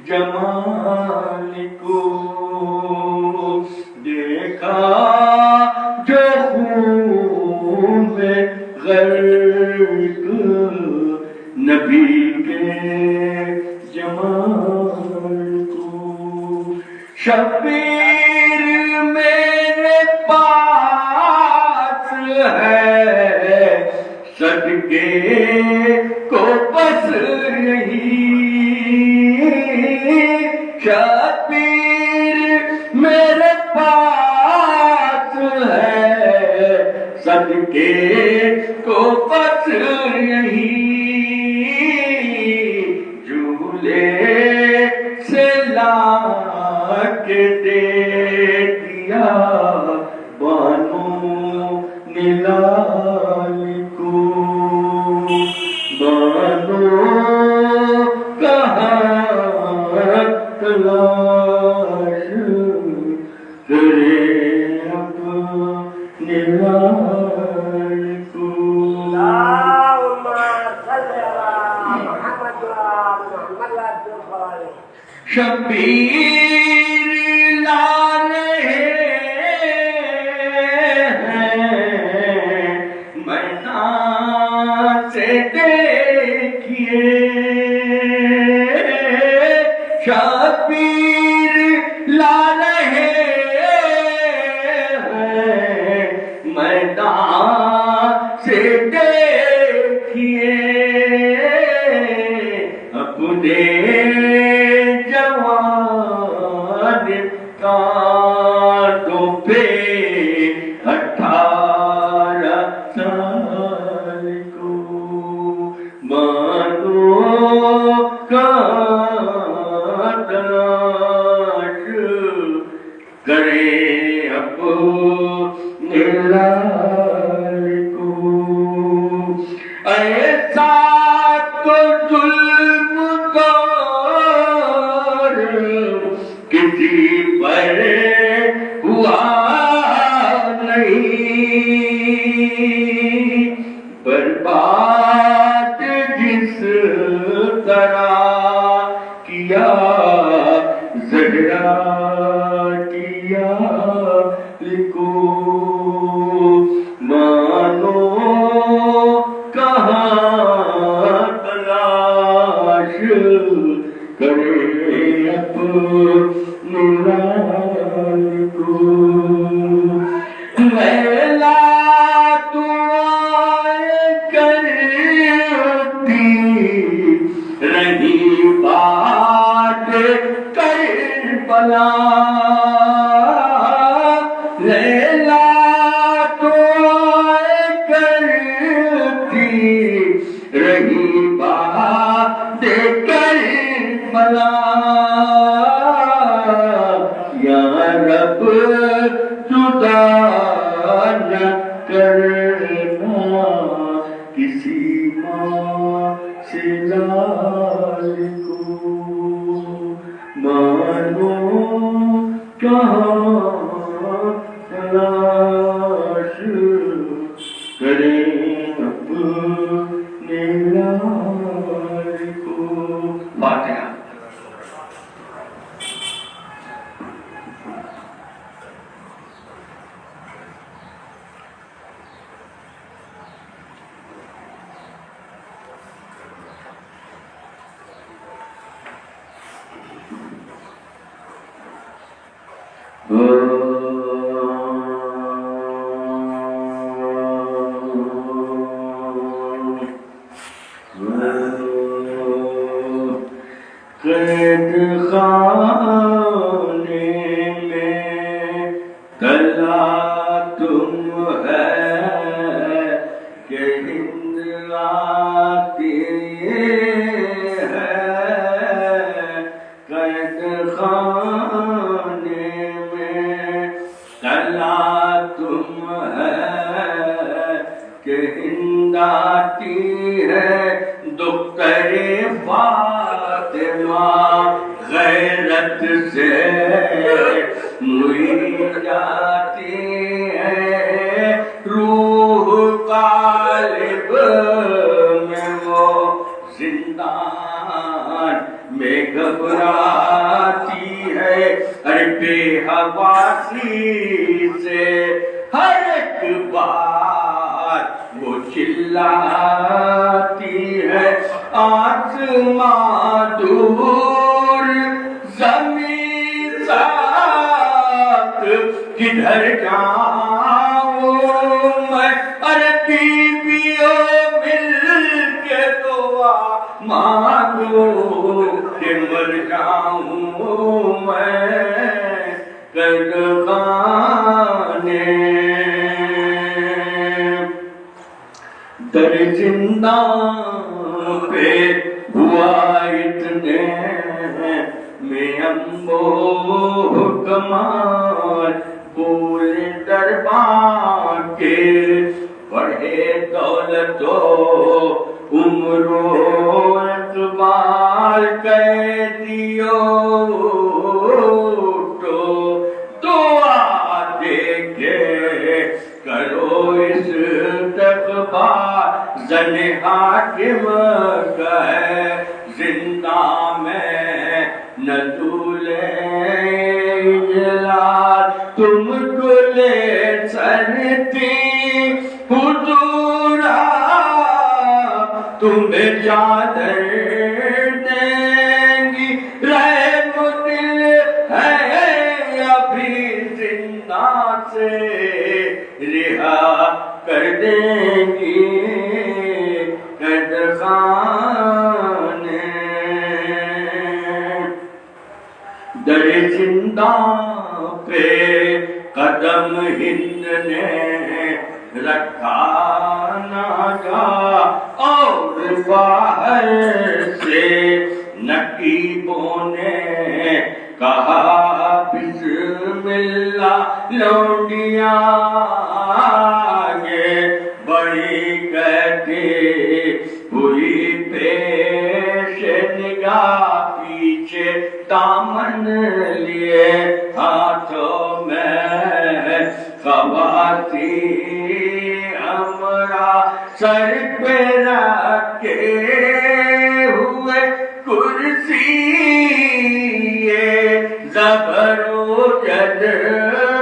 جمال کو دیکھا جو خون میں غرق نبی کے جمال کو. شبیر میرے پاس ہے صدقے کو بس یہی. شبیر میرے پاس ہے صدقے کو بس یہی. جھولے سے لا کے دے دیا بانو نلال کو. بانو کہاں تلاش کرے اپنے لال کو. اللهم صل على محمد وعلى محمد. شبیر لا رہے ہیں میدان سے دیکھیے. شبیر لا رہے ہیں میدان سے دیکھیے. اپنے جوان کانٹوں پہ 18 سال کو. مانو کہاں تلاش کرے اپنے لال کو. ایسا تو ظلم دور کسی پر ہوا نہیں. برباد جس طرح کیا زہرا کیا لکھو. مانو کہاں تلاش کرے اپنے لال کو. لیلا دعائیں کرتی رہی بات کربلا. لیلا دعائیں کرتی رہی بات کربلا. یا رب جدا نہ کرنا کسی ماں سے لال کو. مانو کہاں تلاش کرے اپنے لال کو. فاتحہ. قید خانے میں کلا تم ہے کہ ہند آتی ہے. قید خانے میں کلا تم ہے کہ ہند آتی ہے. دختر فاطمہ غیرت سے موئی جاتی ہے. روح قالب میں وہ زندان میں گھبراتی ہے ارے بے حواسی سے ہر ایک بار وہ چلاتی ہے آسماں دور زمین ساتھ کدھر جاؤں میں ارے بیویوں مل کے دعا مانگو کہ مر جاؤں میں قیدخانے در زندان پہ ہوا اتنے میں امبو کمال پھول دربان کے بڑھے دولت و عمر و اقبال قیدیوں تو دعا دے کے کرو استغفار زن حاکم کا ہے زندہ میں نہ طولے اجلال تم کو لے سرتی حضورا تمہیں چادر دیں گی رحم دل ہے ابھی زندہ سے رہا کر دیں گی قیدخانے در زندان پہ قدم ہند نے رکھا نہ جا اور باہر سے نقیبوں نے کہا بسم اللہ لونڈیاں آگے بڑی کہتی ہوئی پیش نگاہ پیچھے دامن لیے ہاتھوں میں خواتین ہمارا سر پہ رکھے ہوئے کرسی زبر و جد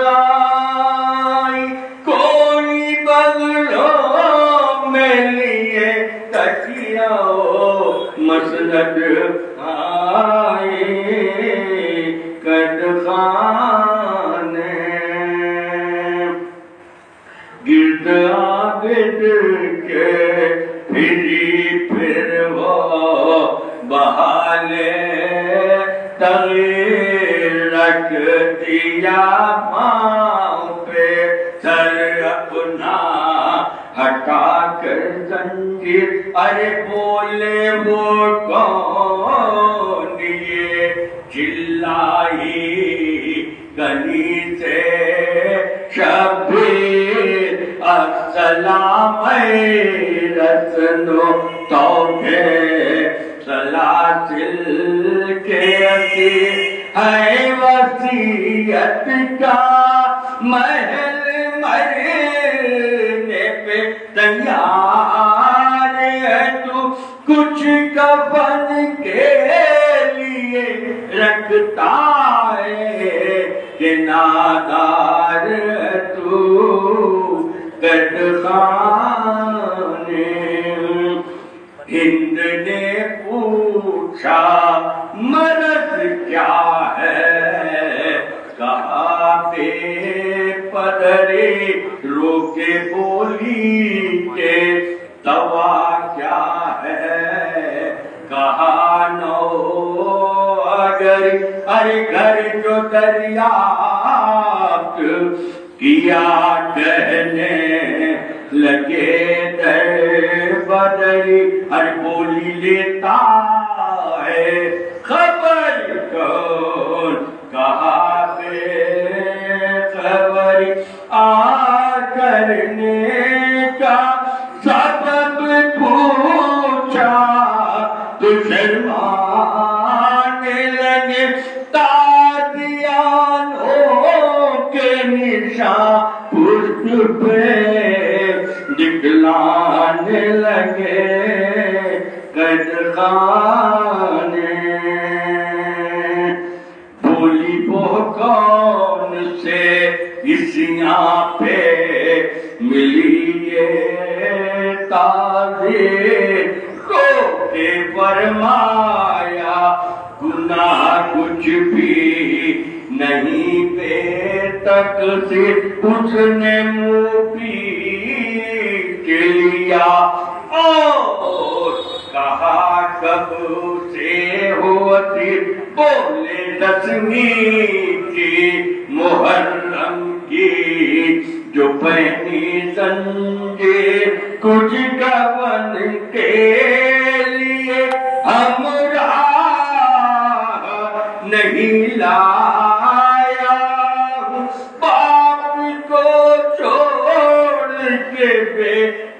آئی کوئی بغلوں میں لیے تکیہ و مسند آئی قیدخانے گرد عابد کے پھری پھر وہ بحالے تغیر رکھ دیا پاؤں پہ سر اپنا ہٹا کر زنجیر ارے بولے وہ کون یہ چلائی گلی سے شبیر السلام رسنو توبے سلاسل کے اسیر ہے وصیت کا محل مرنے پہ تیار ہے تو کچھ کفن کے لیے رکھتا ہے کہ نادار تو قیدخانے ہند نے پوچھا مرض کیا ہے کہا بے پدری رو کے بولی کہ دوا کیا ہے کہا نو اگر ارے گھر جو دریافت کیا کہنے لگے در بدری ہر بولی لیتا ہے خبر کون کہا بے خبر آ کرنے کا سبب پوچھا تو شرمانے لگے تازیانوں کے نشان پشت پہ دکھلانے لگے قیدخانے مدینہ پہ ملی یہ تعزیر تو کہ فرمایا گناہ کچھ بھی نہیں بے تقصیر اس نے منہ پیچ لیا اور کہا کب سے ہو اسیر بولے دسویں کی محرم کی جو پہنی زنجیر کچھ گون کے لیے ہمراہ نہیں لایا ہوں باپ کو چھوڑ کے بے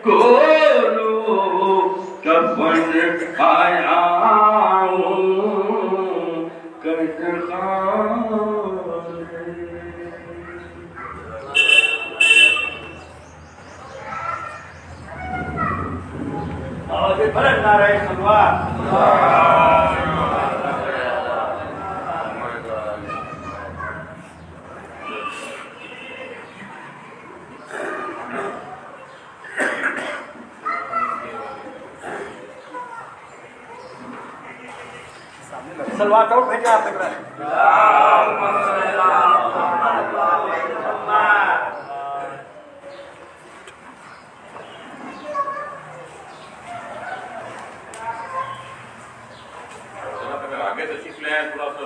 گولو کفن کھایا ہوں کشخان فرق نہ رہے سلوار سلوار تو بھیجا آپ تک آگے تشریف لے آئے تھوڑا سا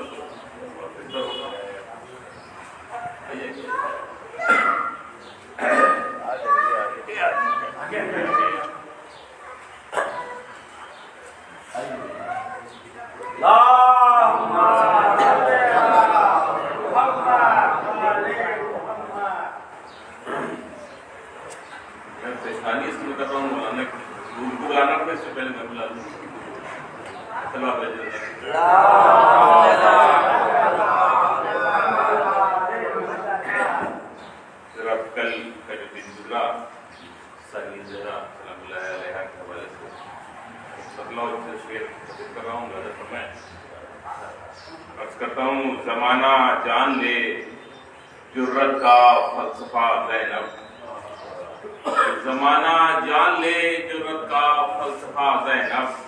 پیشانی اس میں کر رہا ہوں مولانا کو گانا پڑے اس سے پہلے میں بلا دوں چلو آپ ذرا کل کا جو دن گزرا ساری زہرا سلام اللہ علیہ کے حوالے سے سکلوں سے شعر کر رہا ہوں غزل میں عرض کرتا ہوں زمانہ جان لے جرت کا فلسفہ زینب زمانہ جان لے جرت کا فلسفہ زینب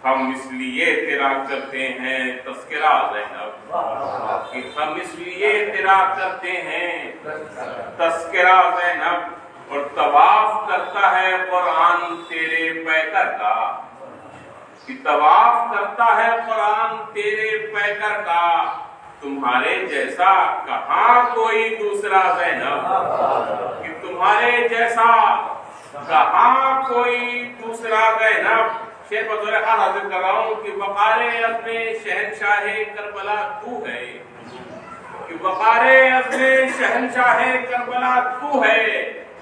ہم اس لیے تیرا کرتے ہیں تذکرہ زینب کہ ہم اس لیے تیرا کرتے ہیں تذکرہ زینب اور طواف کرتا ہے قرآن تیرے پیکر کا کہ طواف کرتا ہے قرآن تیرے پیکر کا تمہارے جیسا کہاں کوئی دوسرا زینب کہ تمہارے جیسا کہاں کوئی دوسرا زینب شیخ بطور خاص حاضر کر رہا ہوں کہ وقار عزم شہنشاہ کربلا تو ہے کہ وقار عزم شہنشاہ کربلا تو ہے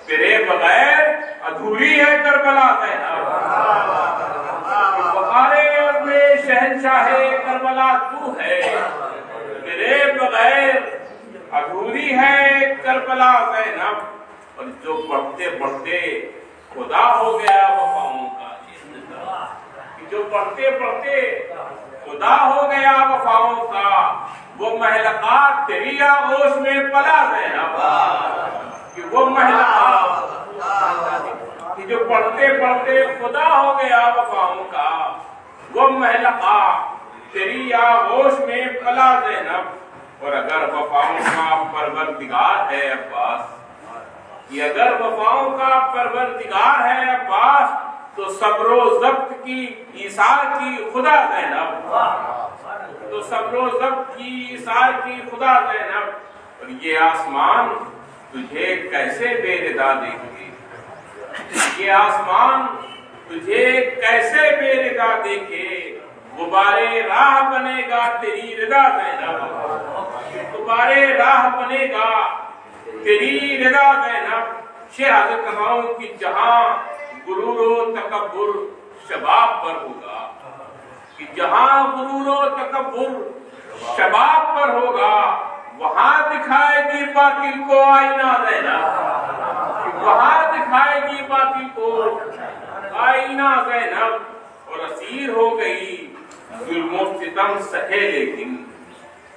تیرے بغیر ادھوری ہے کربلا زینب وقار عزم شہنشاہ کربلا تو ہے تیرے بغیر ادھوری ہے کربلا زینب اور جو بڑھتے بڑھتے خدا ہو گیا وفاؤں کا جو بڑھتے بڑھتے خدا ہو گیا وفاؤں کا وہ محلقات تیری آغوش میں پلا زینب کہ وہ محلقات کہ جو بڑھتے بڑھتے خدا ہو گیا وفاؤں کا وہ محلقات تیری آغوش میں پلا زینب اور اگر وفاؤں کا پروردگار ہے عباس یہ اگر وفاؤں کا پروردگار ہے عباس تو صبر و ضبط کی ایثار کی خدا زینب تو صبر و ضبط کی ایثار کی خدا زینب اور یہ آسمان تجھے کیسے بے ردا دیکھے یہ آسمان تجھے کیسے بے ردا دیکھے غبارے راہ بنے گا تیری ردا زینب غبارے راہ بنے گا تیری ردا زینب شیخ حاضر کر رہا ہوں کہ جہاں غرور و تکبر شباب پر ہوگا کہ جہاں غرور و تکبر شباب پر ہوگا وہاں دکھائے گی باطل کو آئینہ زینب وہاں دکھائے گی باطل کو آئینہ زینب اور اسیر ہو گئی ظلم و ستم سہے لیکن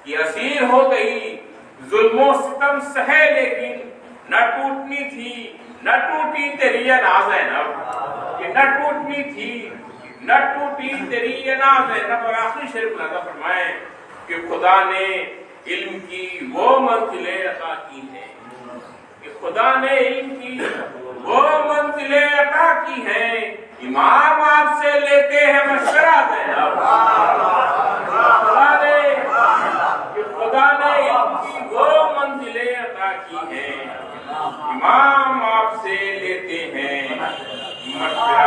یہ اسیر ہو گئی ظلم و ستم سہے لیکن نہ ٹوٹنی تھی نہ ٹوٹی تیری یہ ناز زینب، کہ نہ ٹوٹنی تھی نہ ٹوٹی تیری یہ ناز زینب۔ اور آخری شعر ملاحظہ فرمائیں کہ خدا نے علم کی وہ منزلیں عطا کی ہیں، کہ خدا نے علم کی وہ منزلیں عطا کی ہیں، امام آپ سے لیتے ہیں مشورہ زینب۔ خدا نے علم کی وہ منزلیں عطا کی ہیں، امام آپ سے لیتے ہیں مشورہ۔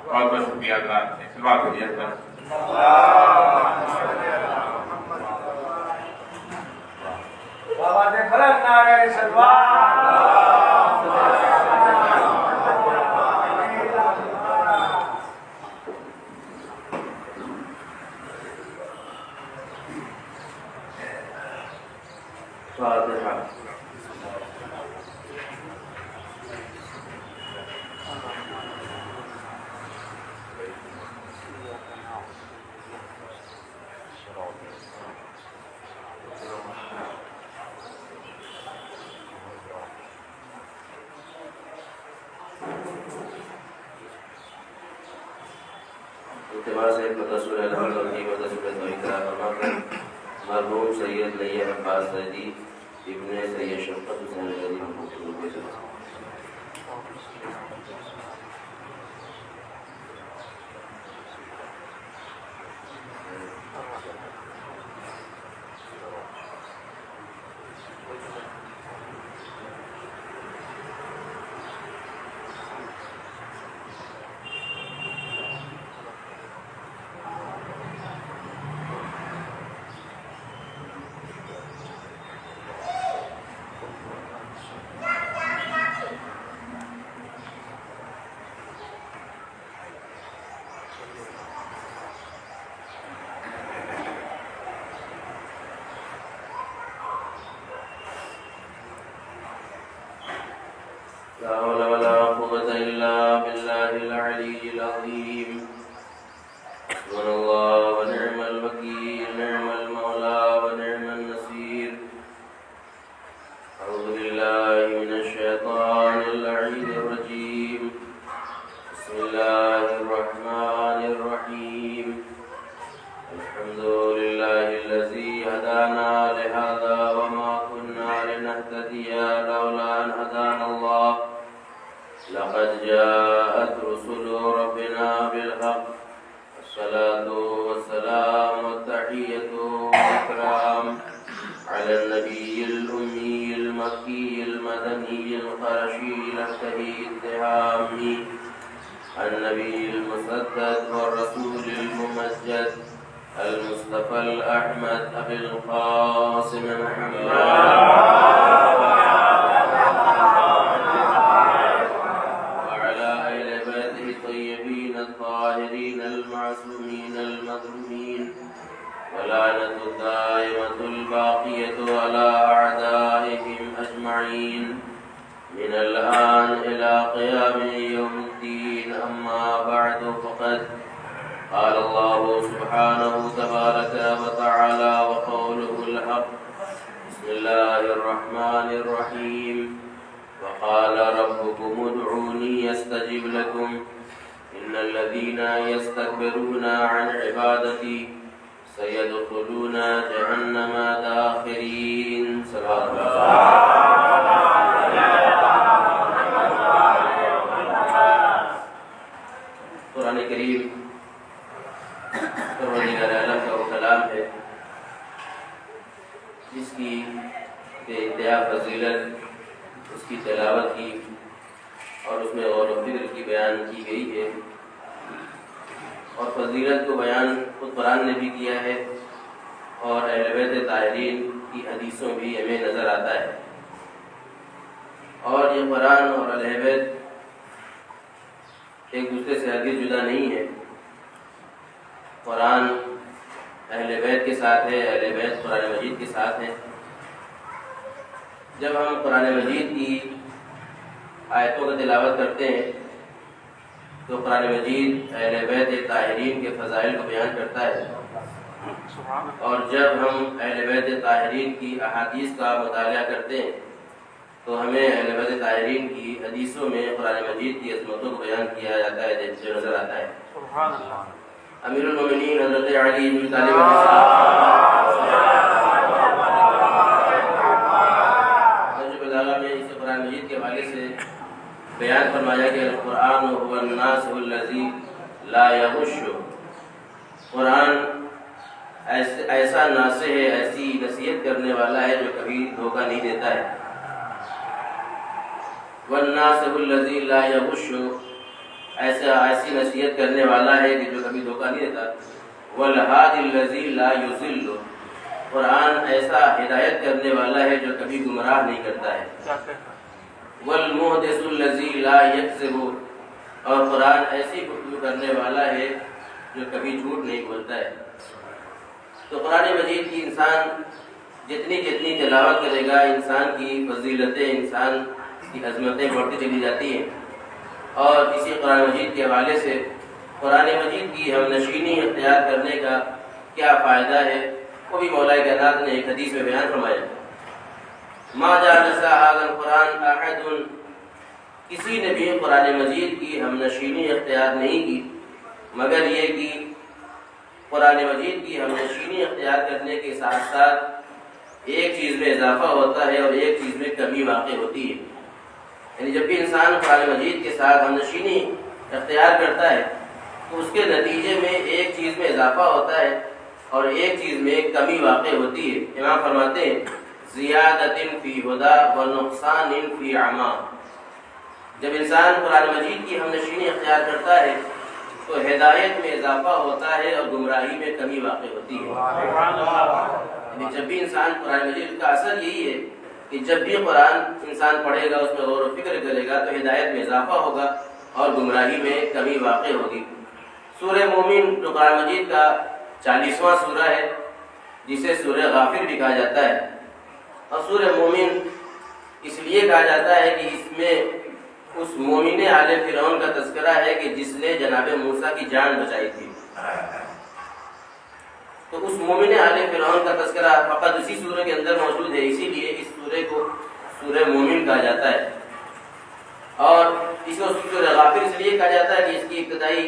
بہت بہت شکریہ اللہ سے سلوات کریے پر بابا نے بلند نعرہ سلوات۔ فاتحہ۔ اتباع سے متصور الحمد کی متصور توحیدہ فرماکر مرحوم سید نیر عباس زیدی ابن سید شفقت حسین زیدی محمود کے لا حول ولا قوة إلا بالله العلي العظيم حسبنا الله ونعم الوكيل نعم المولى ونعم النصير أعوذ بالله من الشيطان اللعين الرجيم بسم الله الرحمن الرحيم الحمد لله الذي هدانا لهذا وما كنا لنهتدي لولا أن هدانا الله لقد جاءت رسل ربنا بالحق الصلاة والسلام والتحية والإكرام على النبي الأمي المكي المدني القرشي الأشهي التهامي النبي المسدد والرسول الممجد المصطفى الأحمد أبي القاسم محمد الطاهرين المعصومين المظلومين ولعنة الدائمة الباقية على أعدائهم أجمعين من الآن إلى قيام يوم الدين أما بعد فقد قال الله سبحانه تبارك وتعالى وقوله الحق بسم الله الرحمن الرحيم وقال ربكم ادعوني يستجب لكم إن الذين يستكبرون عن عبادتي سيدخلون جهنم داخرين صلوات قرآن کریم پروردگار عالم کا وہ کلام ہے جس کی بے انتہا فضیلت اس کی تلاوت کی اور اس میں غور و فکر کی بیان کی گئی ہے، اور فضیلت کو بیان خود قرآن نے بھی کیا ہے اور اہل بیت طاہرین کی حدیثوں بھی ہمیں نظر آتا ہے۔ اور یہ قرآن اور اہل بیت ایک دوسرے سے ہرگز جدا نہیں ہے۔ قرآن اہل بیت کے ساتھ ہے، اہل بیت قرآن مجید کے ساتھ ہیں۔ جب ہم قرآن مجید کی آیتوں کا تلاوت کرتے ہیں تو قرآن مجید اہل بیت طاہرین کے فضائل کو بیان کرتا ہے، اور جب ہم اہل بیت طاہرین کی احادیث کا مطالعہ کرتے ہیں تو ہمیں اہل بیت طاہرین کی حدیثوں میں قرآن مجید کی عظمتوں کو بیان کیا جاتا ہے جو نظر آتا ہے۔ سبحان اللہ۔ امیر المومنین حضرت علی بن طالب بلاغہ میں اس قرآن مجید کے حوالے سے بیان فرمایا کہ القرآن هو الناس الذی لا یغش، قرآن ایسا ناصح ہے، ایسی نصیحت کرنے والا ہے جو کبھی دھوکہ نہیں دیتا ہے۔ والناصح الذی لا یغش، ایسی نصیحت کرنے والا ہے کہ جو کبھی دھوکہ نہیں دیتا۔ والہادی الذی لا یضل، قرآن ایسا ہدایت کرنے والا ہے جو کبھی گمراہ نہیں کرتا ہے۔ والمحدث الذی لا یکذب، اور قرآن ایسی گفتگو کرنے والا ہے جو کبھی جھوٹ نہیں بولتا ہے۔ تو قرآن مجید کی انسان جتنی تلاوت کرے گا، انسان کی فضیلتیں، انسان کی عظمتیں بڑھتی چلی جاتی ہیں۔ اور اسی قرآن مجید کے حوالے سے قرآن مجید کی ہم نشینی اختیار کرنے کا کیا فائدہ ہے، وہ بھی مولا کائنات نے ایک حدیث میں بیان فرمایا۔ ما جعل هذا القرآن احد، کسی نے بھی قرآن مجید کی ہم نشینی اختیار نہیں کی مگر یہ کہ قرآن مجید کی ہم نشینی اختیار کرنے کے ساتھ ساتھ ایک چیز میں اضافہ ہوتا ہے اور ایک چیز میں کمی واقع ہوتی ہے۔ یعنی جب بھی انسان قرآن مجید کے ساتھ ہم نشینی اختیار کرتا ہے تو اس کے نتیجے میں ایک چیز میں اضافہ ہوتا ہے اور ایک چیز میں کمی واقع ہوتی ہے۔ امام فرماتے ہیں زیادت فی ہدا و نقصان فی عما، جب انسان قرآن مجید کی ہم نشینی اختیار کرتا ہے تو ہدایت میں اضافہ ہوتا ہے اور گمراہی میں کمی واقع ہوتی ہے۔ یعنی جب بھی انسان قرآن مجید کا اثر یہی ہے کہ جب بھی قرآن انسان پڑھے گا، اس میں غور و فکر کرے گا تو ہدایت میں اضافہ ہوگا اور گمراہی میں کمی واقع ہوگی۔ سورہ مومن جو قرآن مجید کا 40واں سورہ ہے، جسے سورہ غافر بھی کہا جاتا ہے، اور سورہ مومن اس لیے کہا جاتا ہے کہ اس میں اس مومن آل فرعون کا تذکرہ ہے کہ جس نے جناب موسیٰ کی جان بچائی تھی۔ تو اس مومن آل فرعون کا تذکرہ فقط اسی سورہ کے اندر موجود ہے، اسی لیے اس سورہ کو سورہ مومن کہا جاتا ہے۔ اور اس کو سورہ غافر اس لیے کہا جاتا ہے کہ اس کی ابتدائی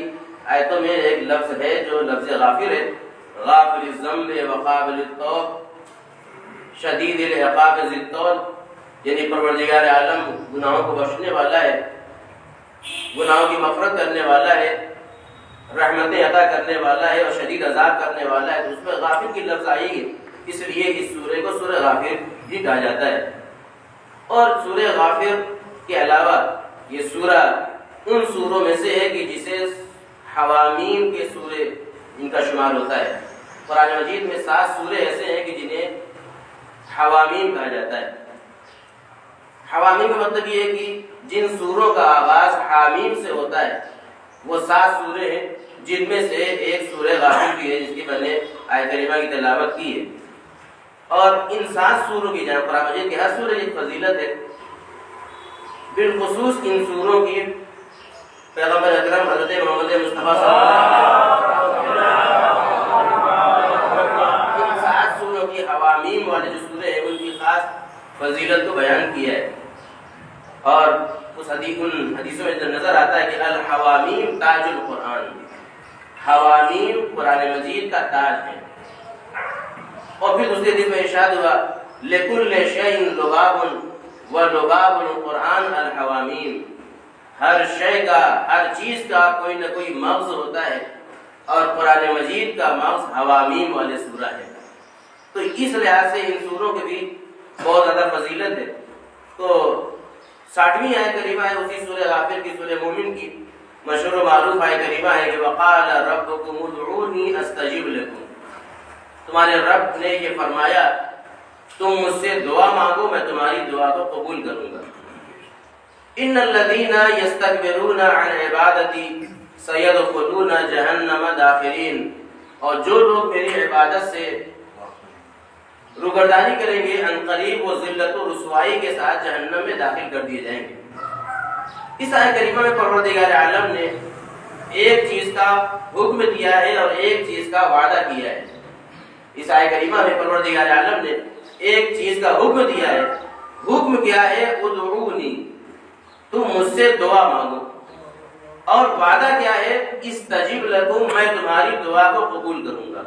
آیتوں میں ایک لفظ ہے جو لفظ غافر ہے، غافر الذنب وقابل التوب شدید العقاب ذی الطول، یعنی پروردگار عالم گناہوں کو بخشنے والا ہے، گناہوں کی مغفرت کرنے والا ہے، رحمتیں عطا کرنے والا ہے اور شدید عذاب کرنے والا ہے۔ تو اس میں غافر کی لفظ آئی ہے، اس لیے اس سورہ کو سورہ غافر بھی کہا جاتا ہے۔ اور سورہ غافر کے علاوہ یہ سورہ ان سوروں میں سے ہے کہ جسے حوامیم کے سورے ان کا شمار ہوتا ہے۔ قرآن مجید میں 7 سورے ایسے ہیں کہ جنہیں حوامیم کہا جاتا ہے۔ حوامیم کا مطلب یہ ہے کہ جن سوروں کا آغاز حامیم سے ہوتا ہے وہ 7 سورے ہیں، جن میں سے ایک سورہ غافر بھی ہے جس کی میں نے آیت کریمہ کی تلاوت کی ہے۔ اور ان 7 سوروں کی جہاں قرآن مجید کی ہر سورہ کی فضیلت ہے، بالخصوص ان سوروں کی پیغمبر اکرم حضرت محمد مصطفیٰ صلی اللہ علیہ وسلم ان 7 سوروں کی حوامیم والے جو سورے ہیں ان کی خاص فضیلت کو بیان کیا ہے۔ اور اس ان حدیثوں میں نظر آتا ہے کہ الحوامیم تاج القرآن، حوامیم قرآن مجید کا تاج ہے۔ اور پھر دوسرے حدیث میں ارشاد ہوا لکل شیء لباب ولباب القرآن الحوامیم، ہر شے کا، ہر چیز کا کوئی نہ کوئی مغز ہوتا ہے اور قرآن مجید کا مغز حوامیم والے سورہ ہے۔ تو اس لحاظ سے ان سوروں کے بھی بہت زیادہ فضیلت ہے۔ تو 60ویں آیت کریمہ ہے اسی سورہ غافر کی، سورہ مومن کی مشہور و معروف آیت کریمہ ہے کہ وقال ربکم ادعونی استجب لکم، تمہارے رب نے یہ فرمایا تم مجھ سے دعا مانگو میں تمہاری دعا کو قبول کروں گا۔ ان الذین یستکبرون عن عبادتی سیدخلون جہنم داخرین، اور جو لوگ میری عبادت سے روگردانی کریں گے ان قریب وہ ذلت و رسوائی کے ساتھ جہنم میں داخل کر دیے جائیں گے۔ اس آیت کریمہ میں پروردگار عالم نے ایک چیز کا حکم دیا ہے اور ایک چیز کا وعدہ کیا ہے۔ اس آیت کریمہ میں پروردگار عالم نے ایک چیز کا حکم دیا ہے حکم کیا ہے؟ ادعونی، تم مجھ سے دعا مانگو، اور وعدہ کیا ہے؟ استجب لکم، میں تمہاری دعا کو قبول کروں گا۔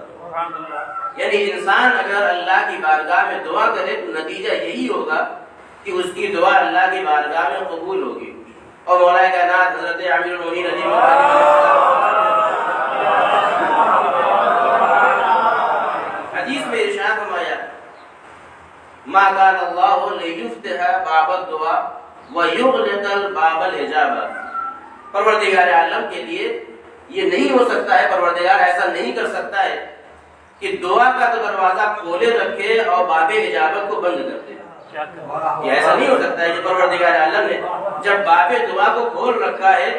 یعنی انسان اگر اللہ کی بارگاہ میں دعا کرے تو نتیجہ یہی ہوگا کہ اس کی دعا اللہ کی بارگاہ میں قبول ہوگی۔ اور مولا کائنات حضرت امیر المومنین علی حدیث میں ارشاد فرمایا ما کان اللہ لیفتح باب الدعاء ویغلق الباب الاجابہ، پروردگار عالم کے لیے یہ نہیں ہو سکتا ہے، پروردگار ایسا نہیں کر سکتا ہے کہ دعا کا تو دروازہ کھولے رکھے اور باب اجابت کو بند کر دے۔ یہ ایسا نہیں ہو سکتا ہے کہ پروردگار عالم نے جب باب دعا کو کھول رکھا ہے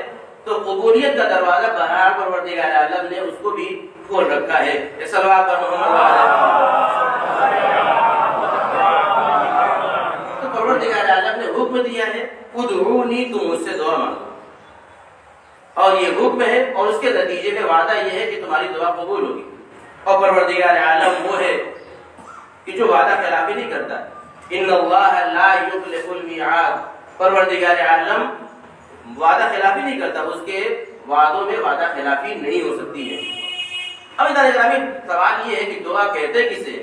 تو قبولیت کا دروازہ بہرحال پروردگار عالم نے اس کو بھی کھول رکھا ہے۔ صلوات پر محمد تو پروردگار عالم نے حکم دیا ہے ادعونی، تم مجھ سے دعا مانگو، اور یہ حکم ہے، اور اس کے نتیجے میں وعدہ یہ ہے کہ تمہاری دعا قبول ہوگی۔ اور پروردگار عالم وہ ہے کہ جو وعدہ خلافی نہیں کرتا۔ ان اللہ لا یخلف المیعاد، پروردگار عالم وعدہ خلافی نہیں کرتا، اس کے وعدوں میں وعدہ خلافی نہیں ہو سکتی ہے۔ اب ادھر سوال یہ ہے کہ دعا کہتے کسے؟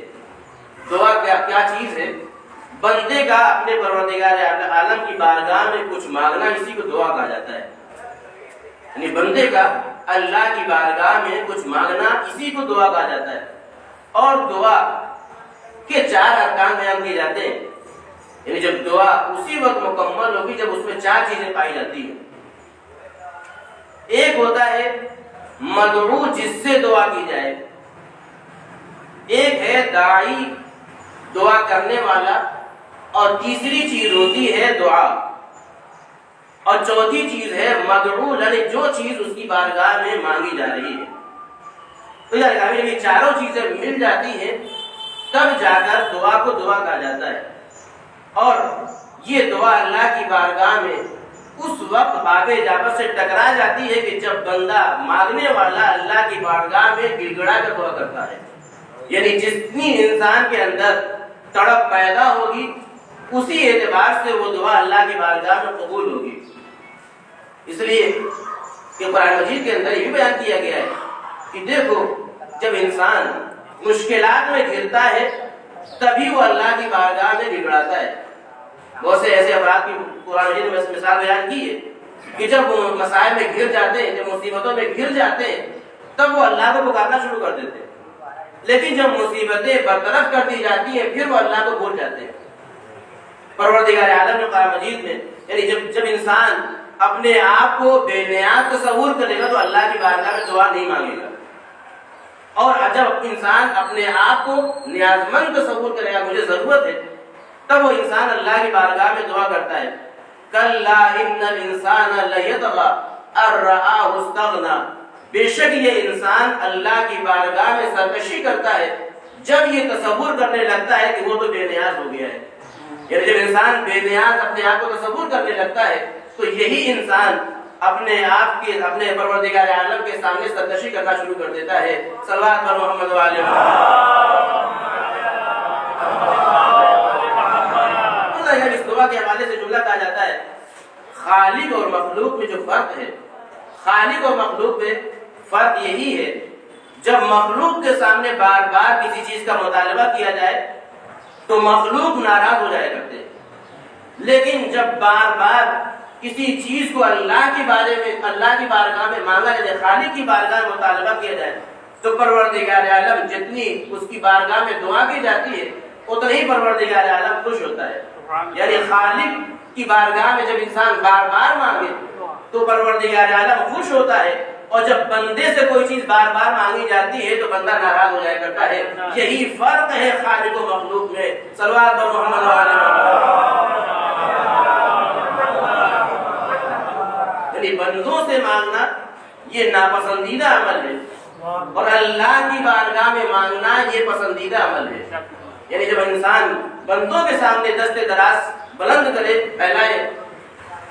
دعا کیا چیز ہے؟ بندے کا اپنے پروردگار عالم کی بارگاہ میں کچھ مانگنا، اسی کو دعا کہا جاتا ہے۔ یعنی بندے کا اللہ کی بارگاہ میں کچھ مانگنا، اسی کو دعا کہا جاتا ہے۔ اور دعا کے 4 ارکان بیان کیے جاتے ہیں، یعنی جب دعا اسی وقت مکمل ہوگی جب اس میں 4 چیزیں پائی جاتی ہیں۔ ایک ہوتا ہے مدعو، جس سے دعا کی جائے، ایک ہے داعی، دعا کرنے والا، اور تیسری چیز ہوتی ہے دعا، اور چوتھی چیز ہے مدعو، یعنی جو چیز اس کی بارگاہ میں مانگی جا رہی ہے۔ تو یہ چاروں چیزیں مل جاتی ہیں تب جا کر دعا کو دعا کہا جاتا ہے۔ اور یہ دعا اللہ کی بارگاہ میں اس وقت باب اجابت سے ٹکرا جاتی ہے کہ جب بندہ مانگنے والا اللہ کی بارگاہ میں گڑ گڑا کر دعا کرتا ہے۔ یعنی جتنی انسان کے اندر تڑپ پیدا ہوگی اسی اعتبار سے وہ دعا اللہ کی بارگاہ میں قبول ہوگی۔ اس لیے کہ قرآن مجید کے اندر یہ بیان کیا گیا ہے کہ دیکھو جب انسان مشکلات میں گھرتا ہے تبھی وہ اللہ کی بارگاہ میں گڑگڑاتا ہے۔ بہت سے ایسے افراد کی قرآن مجید میں مثال بیان کی ہے کہ جب وہ مسائل میں گھر جاتے ہیں، جب مصیبتوں میں گھر جاتے ہیں تب وہ اللہ کو پکارنا شروع کر دیتے ہیں، لیکن جب مصیبتیں برطرف کر دی جاتی ہیں پھر وہ اللہ کو بھول جاتے ہیں۔ پروردگار عالم نے قرآن مجید میں یعنی جب انسان اپنے آپ کو بے نیاز تصور کرے گا تو اللہ کی بارگاہ میں دعا نہیں مانگے گا، اور جب انسان اپنے آپ کو نیاز مند تصور کرے گا مجھے ضرورت ہے تب وہ انسان اللہ کی بارگاہ میں دعا کرتا ہے۔ کلا ان الانسان لیطغی ان رآہ استغنی، بے شک یہ انسان اللہ کی بارگاہ میں سرکشی کرتا ہے جب یہ تصور کرنے لگتا ہے کہ وہ تو بے نیاز ہو گیا ہے۔ یعنی جب انسان بے نیاز اپنے آپ کو تصور کرنے لگتا ہے تو یہی انسان اپنے آپ کے اپنے پروردگار عالم کے سامنے سرکشی کرنا شروع کر دیتا ہے۔ صلوات پر محمد و آل محمد۔ اس دعا کے حوالے سے جملہ کہا جاتا ہے خالق اور مخلوق میں جو فرق ہے، خالق اور مخلوق میں فرق یہی ہے جب مخلوق کے سامنے بار بار کسی چیز کا مطالبہ کیا جائے تو مخلوق ناراض ہو جائے کرتے ہیں، لیکن جب بار بار کسی چیز کو اللہ کے بارے میں اللہ کی بارگاہ میں مانگا جائے، خالق کی بارگاہ میں مطالبہ کیا جائے تو پروردگار عالم جتنی اس کی بارگاہ میں دعا کی جاتی ہے اتنا ہی پروردگار عالم خوش ہوتا ہے۔ یعنی خالق کی بارگاہ میں جب انسان بار بار مانگے تو پروردگار عالم خوش ہوتا ہے، اور جب بندے سے کوئی چیز بار بار مانگی جاتی ہے تو بندہ ناراض ہو جایا کرتا ہے۔ یہی فرق ہے خالق و مخلوق میں۔ صلوات پر محمد و آل محمد۔ یعنی بندوں سے مانگنا یہ ناپسندیدہ عمل ہے، اور اللہ کی بارگاہ میں مانگنا یہ پسندیدہ عمل ہے۔ یعنی جب انسان بندوں کے سامنے دست دراز بلند کرے، پھیلائے،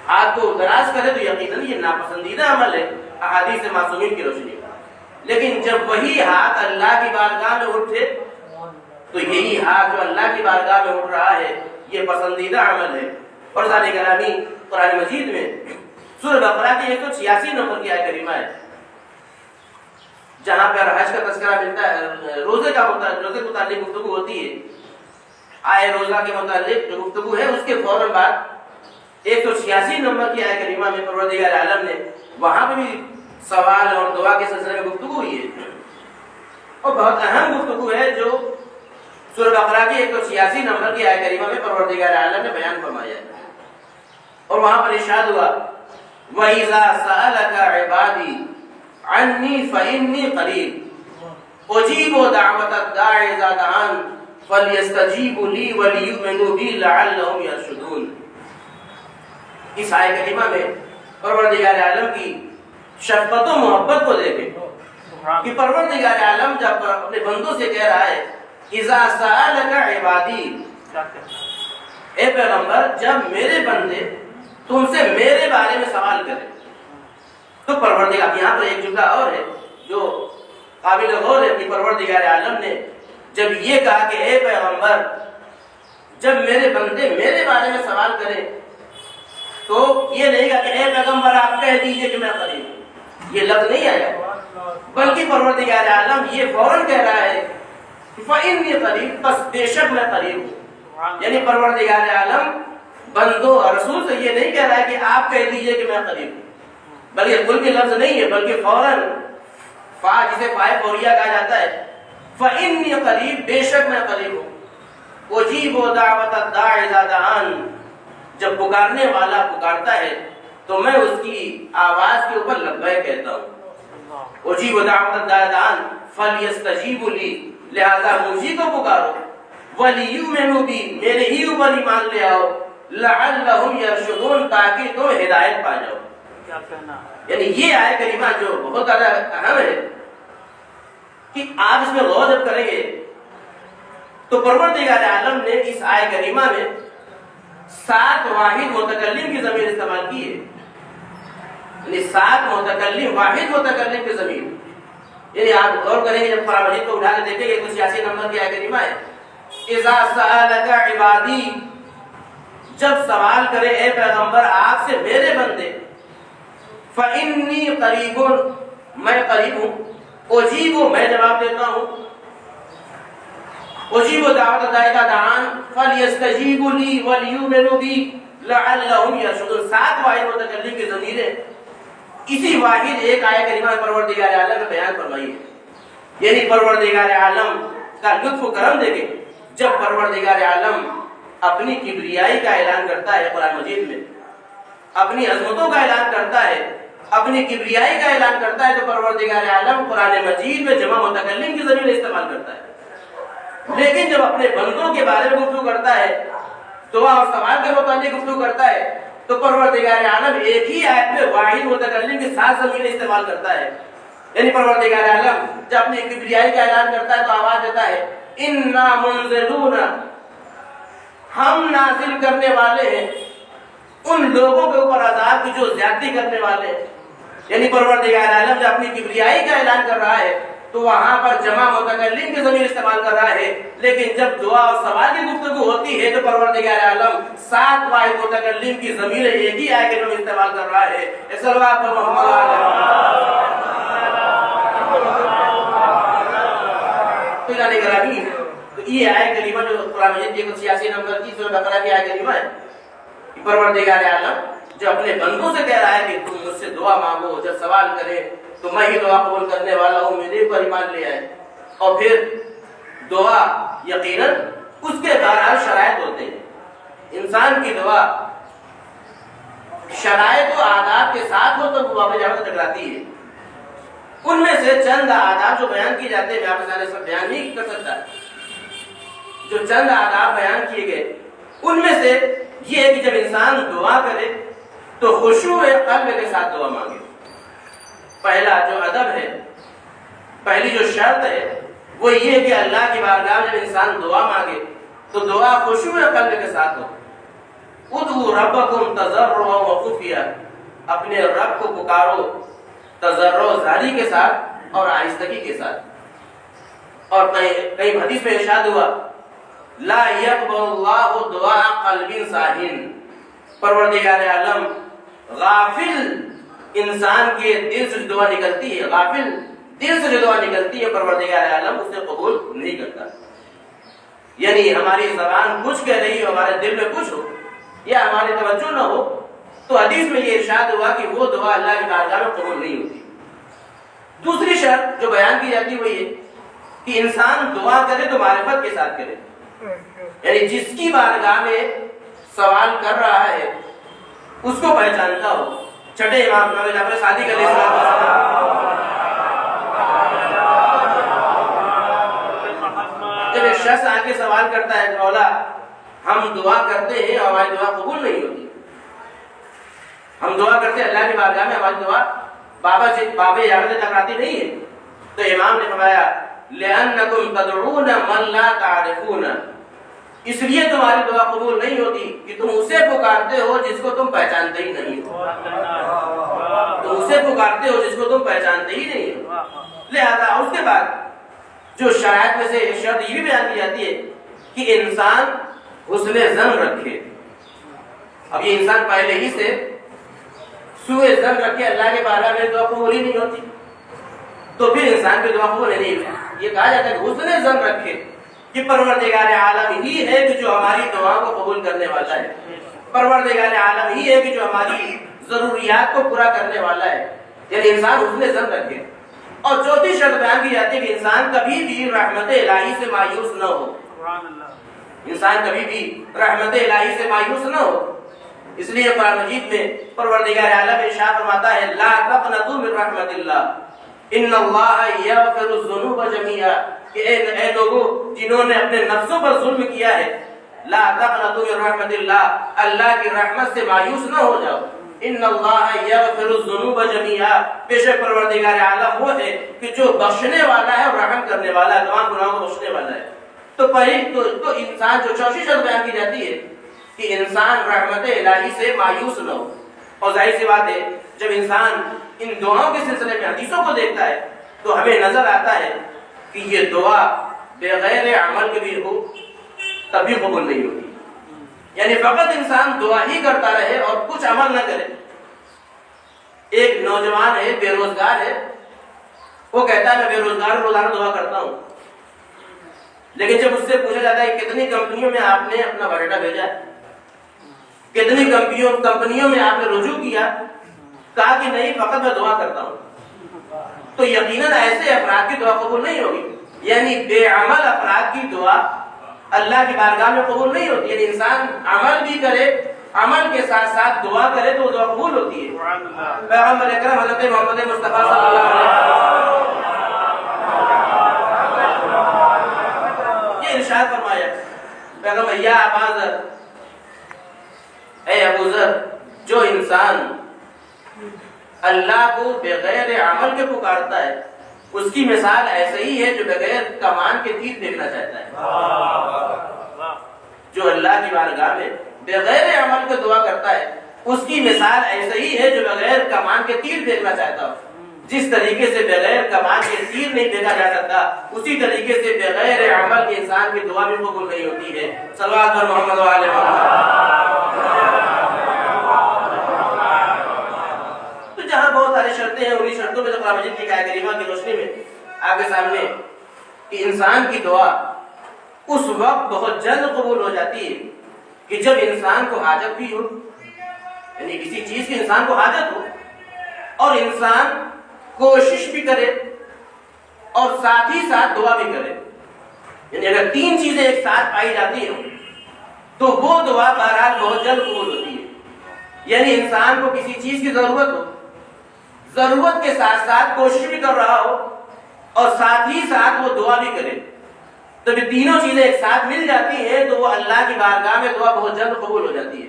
ہاتھ کو دراز کرے تو یقیناً یہ ناپسندیدہ عمل ہے احادیث معصومین کی روشنی میں، لیکن جب وہی ہاتھ اللہ کی بارگاہ میں اٹھے تو یہی ہاتھ جو اللہ کی بارگاہ میں اٹھ رہا ہے یہ پسندیدہ عمل ہے۔ اور ذات گرامی قرآن مجید میں سورہ بقرہ کی 186 نمبر کی آیت کریمہ ہے جہاں پر حج کا تذکرہ ملتا ہے، روزے کے متعلق گفتگو ہوتی ہے، آئے روزہ کے متعلق جو گفتگو ہے اس کے فوراً بعد 186 نمبر کی آیت کریمہ میں پروردگار عالم نے وہاں پہ بھی سوال اور دعا کے سلسلے میں گفتگو ہوئی ہے، اور بہت اہم گفتگو ہے جو سورہ بقرہ کی 186 نمبر کی آیت کریمہ میں پروردگار عالم نے بیان فرمایا ہے، اور وہاں پر ارشاد ہوا وَإِذَا سَأَلَكَ عِبَادِي عَنِّي فَإِنِّي قَرِيبٌ أُجِيبُ دَعْوَةَ الدَّاعِ إِذَا دَعَانِ فَلْيَسْتَجِيبُوا لِي وَلْيُؤْمِنُوا بِي لَعَلَّهُمْ يَرْشُدُونَ۔ اس آیت کریمہ میں پروردگار عالم کی شفقت و محبت کو دیکھیں کہ پروردگار عالم جب اپنے بندوں سے کہہ رہا ہے اِذَا سَأَلَكَ عِبَادِي، اے پیغمبر جب میرے بندے تم سے میرے بارے میں سوال کریں، تو پروردگار، یہاں پر ایک جملہ اور ہے جو قابل غور ہے کہ پروردگار عالم نے جب یہ کہا کہ اے پیغمبر جب میرے بندے میرے بارے میں سوال کریں تو یہ نہیں کہا کہ اے پیغمبر آپ کہہ دیجئے کہ میں قریب ہوں، یہ لفظ نہیں آیا، بلکہ پروردگار عالم یہ فوراً کہہ رہا ہے فَإِنِّي قَرِيبٌ، بس بے شک میں قریب ہوں۔ یعنی پروردگار عالم بندوں اور رسول سے یہ نہیں کہہ رہا ہے کہ آپ کہہ دیجئے کہ میں قریب ہوں، بلکہ کل کے لفظ نہیں ہے، بلکہ فوراً فا جسے فائے فوریہ کہا جاتا ہے، فَإِنِّي قَرِيبٌ، بے شک میں قریب ہوں، أُجِيبُ دَعْوَةَ الدَّاعِ إِذَا دَعَانِ، جب پکارنے والا پکارتا ہے تو میں اس کی آواز کے اوپر لبیک کہتا ہوں، أُجِيبُ دَعْوَةَ الدَّاعِ إِذَا دَعَانِ فَلْيَسْتَجِيبُوا لِي، لہذا مجھے کو پکارو، وَلْيُؤْمِنُوا بِي، میرے ہی اوپر ایمان لے آؤ، لَعَلَّهُمْ يَرْشُدُونَ، تاکہ تم ہدایت پا جاؤ۔ یعنی یہ آیت کریمہ جو بہت زیادہ اہم ہے کہ آپ اس میں غور جب کریں گے تو پروردگار عالم نے اس آیت کریمہ میں 7 واحد متکلم کی ضمیر استعمال کی ہے، یعنی 7 متکلم، واحد متکلم کی ضمیر، یعنی آپ غور کریں گے جب قرآن مجید کو اٹھا کے دیکھیں گے 186 نمبر کی آیت کریمہ ہے اِذَا سَأَلَكَ عِبَادِي، جب سوال کرے اے پیغمبر آپ سے میرے بندے، فَإِنِّي قَرِيبٌ، میں قریب ہوں، أُجِيبُ، میں جواب دیتا ہوں، أُجِيبُ دَعْوَةَ الدَّاعِ إِذَا دَعَانِ فَلْيَسْتَجِيبُوا لِي وَلْيُؤْمِنُوا بِي لَعَلَّهُمْ يَرْشُدُونَ۔ 7 واحد متکلم کی ضمیریں اسی واحد ایک آیت کریمہ میں پروردگار عالم نے بیان فرمائی ہے، یعنی پروردگار عالم کا لطف و کرم دیکھیں جب پروردگار عالم اپنی کبریائی کا اعلان کرتا ہے قرآن مجید میں، اپنی عظمتوں کا اعلان کرتا ہے، اپنی کبریائی کا اعلان کرتا ہے، تو پروردگار عالم قرآن مجید میں جمع متکلم کی ضمیر استعمال کرتا ہے، لیکن جب اپنے بندوں کے بارے میں گفتگو کرتا ہے، دعا اور سوال کے متعلق گفتگو کرتا ہے، تو پروردگار عالم ایک ہی آیت میں واحد متکلم کی 7 ضمیر استعمال کرتا ہے، یعنی پروردگار عالم جب اپنی کبریائی کا اعلان کرتا ہے تو آواز دیتا ہے اِنَّا مُنزِلُونَ، ہم نازل کرنے والے ہیں ان لوگوں کے اوپر عذاب کی جو زیادتی کرنے والے ہیں، یعنی پروردگار عالم جب اپنی کبریائی کا اعلان کر رہا ہے تو وہاں پر جمع متکلم کی ضمیر استعمال کر رہا ہے، لیکن جب دعا اور سوال کی گفتگو ہوتی ہے تو پروردگار عالم 7 واحد متکلم کی ضمیر ایک ہی آیت میں استعمال کر رہا ہے۔ صلوات پر محمد تو یہ آیت کریمہ جو قرآن مجید کی 186 نمبر کی سورہ بقرہ کی آیت کریمہ ہے، پروردگار عالم جو اپنے بندوں سے کہہ رہا ہے کہ تم مجھ سے دعا مانگو، جب سوال کرے تو میں ہی دعا قبول کرنے والا ہوں، میرے پر ایمان لے آئے، اور پھر دعا یقیناً اس کے بہرحال شرائط ہوتے ہیں، انسان کی دعا شرائط و آداب کے ساتھ ہو تو دعا پہ جا کر ٹکراتی ہے۔ ان میں سے چند آداب جو بیان کیے جاتے ہیں، میں آپ کے سامنے سب بیان نہیں کر سکتا، جو چند آداب بیان کیے گئے ان میں سے یہ ہے کہ جب انسان دعا کرے تو خشوع قلب کے ساتھ دعا مانگے۔ پہلا جو ادب ہے، پہلی جو شرط ہے وہ یہ ہے کہ اللہ کی بارگاہ میں جب انسان دعا مانگے تو دعا خشوع قلب کے ساتھ ہو۔ ادعوا ربکم تضرعا وخفیا، اپنے رب کو پکارو تضرع و زاری کے ساتھ اور آہستگی کے ساتھ۔ اور کئی حدیث میں ارشاد ہوا لا يقبل اللہ دعاء قلب صاحن، پروردگار عالم غافل انسان کے دل سے دعا نکلتی ہے، غافل دل سے جو دعا نکلتی ہے پروردگار عالم اسے قبول نہیں کرتا۔ یعنی ہماری زبان کچھ کہہ رہی ہو، ہمارے دل میں کچھ ہو یا ہماری توجہ نہ ہو، تو حدیث میں یہ ارشاد ہوا کہ وہ دعا اللہ کی بارگاہ میں قبول نہیں ہوتی۔ دوسری شرط جو بیان کی جاتی ہے وہ یہ کہ انسان دعا کرے تو معرفت کے ساتھ کرے، یعنی جس کی بارگاہ میں سوال کر رہا ہے اس کو پہچانتا ہو۔ چھٹے امام جعفر صادق علیہ السلام جب ایک شخص آ کے سوال کرتا ہے مولا ہم دعا کرتے ہیں ہماری دعا قبول نہیں ہوتی، ہم دعا کرتے ہیں اللہ کی بارگاہ میں ہماری دعا بابا یاد ٹکراتی نہیں ہے، تو امام نے فرمایا لأنکم تدعون من لا تعرفون، اس لیے تمہاری دعا قبول نہیں ہوتی کہ تم اسے پکارتے ہو جس کو تم پہچانتے ہی نہیں ہو، تم اسے پکارتے ہو جس کو تم پہچانتے ہی نہیں ہو۔ لہذا اس کے بعد جو شرائط میں سے ایک شرط یہ بھی بیان کی جاتی ہے کہ انسان حسن ظن رکھے۔ اب یہ انسان پہلے ہی سے سوء ظن رکھے اللہ کے بارے میں دعا قبول ہی نہیں ہوتی، تو پھر انسان کی دعا قبول نہیں ہوتی۔ یہ کہا جاتا ہے کہ حسن ظن رکھے کہ پروردگار عالم ہی ہے کہ جو ہماری دعا کو قبول کرنے والا ہے، پروردگار عالم ہی ہے کہ جو ہماری ضروریات کو پورا کرنے والا ہے، یعنی انسان حسن ظن رکھے۔ اور چوتھی شرط بیان کی جاتی ہے کہ انسان کبھی بھی رحمت الہی سے مایوس نہ ہو، انسان کبھی بھی رحمت الہی سے مایوس نہ ہو۔ اس لیے قرآن مجید میں پروردگار عالم ارشاد فرماتا ہے لا تقنطوا من رحمت اللہ ان اللہ یغفر الذنوب جميعا، کہ اے لوگوں جنہوں نے اپنے نفسوں پر ظلم کیا ہے، لا تقنطوا من رحمت اللہ، اللہ کی رحمت سے مایوس نہ ہو جاؤ۔ ان اللہ یغفر الذنوب جميعا، بے شک پروردگار عالم وہ ہے کہ جو بخشنے والا ہے اور رحم کرنے والا ہے، تمام گناہوں کو بخشنے والا ہے۔ تو تو انسان جو چوتھی شرط بیان کی جاتی ہے کہ انسان رحمت الہی سے مایوس نہ ہو۔ اور ظاہر سی بات ہے جب انسان ان دعاؤں کے سلسلے میں حدیثوں کو دیکھتا ہے تو ہمیں نظر آتا ہے کہ یہ دعا بغیر عمل کے بھی ہو تب بھی قبول نہیں ہوتی، یعنی فقط انسان دعا ہی کرتا رہے اور کچھ عمل نہ کرے۔ ایک نوجوان ہے، بے روزگار ہے، وہ کہتا ہے میں بے روزگار روزانہ دعا کرتا ہوں، لیکن جب اس سے پوچھا جاتا ہے کتنی کمپنیوں میں آپ نے اپنا بایوڈیٹا بھیجا ہے، کتنی کمپنیوں میں آپ نے رجوع کیا، کہا کہ نہیں فقط میں دعا کرتا ہوں، تو یقیناً ایسے افراد کی دعا قبول نہیں ہوگی۔ یعنی بے عمل افراد کی دعا اللہ کی بارگاہ میں قبول نہیں ہوتی، یعنی انسان عمل بھی کرے، عمل کے ساتھ ساتھ دعا کرے تو دعا قبول ہوتی ہے۔ پیغمبر اکرم حضرت محمد مصطفیٰ صلی اللہ علیہ وسلم یہ ارشاد فرمایا پیغمبر یا ابا ذر، اے ابو ذر، جو انسان اللہ کو بغیر عمل کے پکارتا ہے اس کی مثال ایسے ہی ہے جو بغیر کمان کے تیر دیکھنا چاہتا ہے۔ جو اللہ کی بارگاہ میں بغیر عمل کے دعا کرتا ہے اس کی مثال ایسے ہی ہے جو بغیر کمان کے تیر دیکھنا چاہتا ہو۔ جس طریقے سے بغیر کمان کے تیر نہیں دیکھا جا سکتا اسی طریقے سے بغیر عمل کے انسان کی دعا بھی قبول نہیں ہوتی ہے۔ صلوات پر محمد و آل محمد۔ جہاں بہت ساری شرطیں ہیں، انہی شرطوں میں جو قرآن مجید کی آیت کریمہ کی روشنی میں آپ کے سامنے کہ انسان کی دعا اس وقت بہت جلد قبول ہو جاتی ہے کہ جب انسان کو حاجت بھی ہو، یعنی کسی چیز کی انسان کو حاجت ہو اور انسان کوشش بھی کرے اور ساتھ ہی ساتھ دعا بھی کرے، یعنی اگر تین چیزیں ایک ساتھ پائی جاتی ہیں تو وہ دعا بہرحال بہت جلد قبول ہوتی ہے۔ یعنی انسان کو کسی چیز کی ضرورت ہو، ضرورت کے ساتھ ساتھ کوشش بھی کر رہا ہو اور ساتھ ہی ساتھ وہ دعا بھی کرے، تو یہ تینوں چیزیں ایک ساتھ مل جاتی ہیں تو وہ اللہ کی بارگاہ میں دعا بہت جلد قبول ہو جاتی ہے۔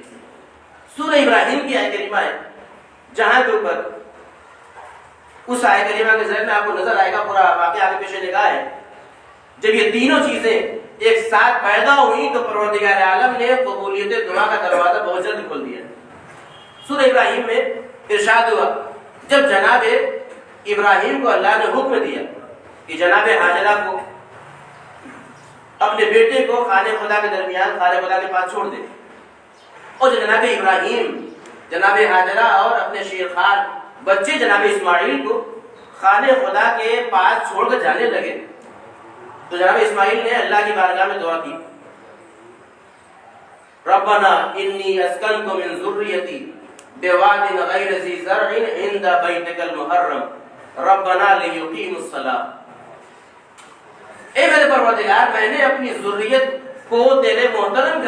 سورہ ابراہیم کی آیت کریمہ ہے جہاں کے اوپر اس آیت کریمہ کے ذہن میں آپ کو نظر آئے گا، پورا واقعہ آگے پیچھے نگاہ ہے۔ جب یہ تینوں چیزیں ایک ساتھ پیدا ہوئی تو پروردگار عالم نے قبولیت دعا کا دروازہ بہت جلد کھول دیا۔ سورہ ابراہیم میں ارشاد ہوا جب جناب ابراہیم کو اللہ نے حکم دیا کہ جناب حاجرہ کو اپنے بیٹے کو خانہ خدا کے درمیان خانہ خدا کے پاس چھوڑ دے. اور جناب ابراہیم جناب ہاجرہ اور اپنے شیخان بچے جناب اسماعیل کو خانہ خدا کے پاس چھوڑ کر جانے لگے تو جناب اسماعیل نے اللہ کی بارگاہ میں دعا کی, ربنا انی اسکنت من ذریتی بواد غیر ذی زرع عند بیتک المحرم ربنا لیقیموا الصلاۃ. اے میرے پروردگار, میں نے اپنی ذریت کو تیرے محترم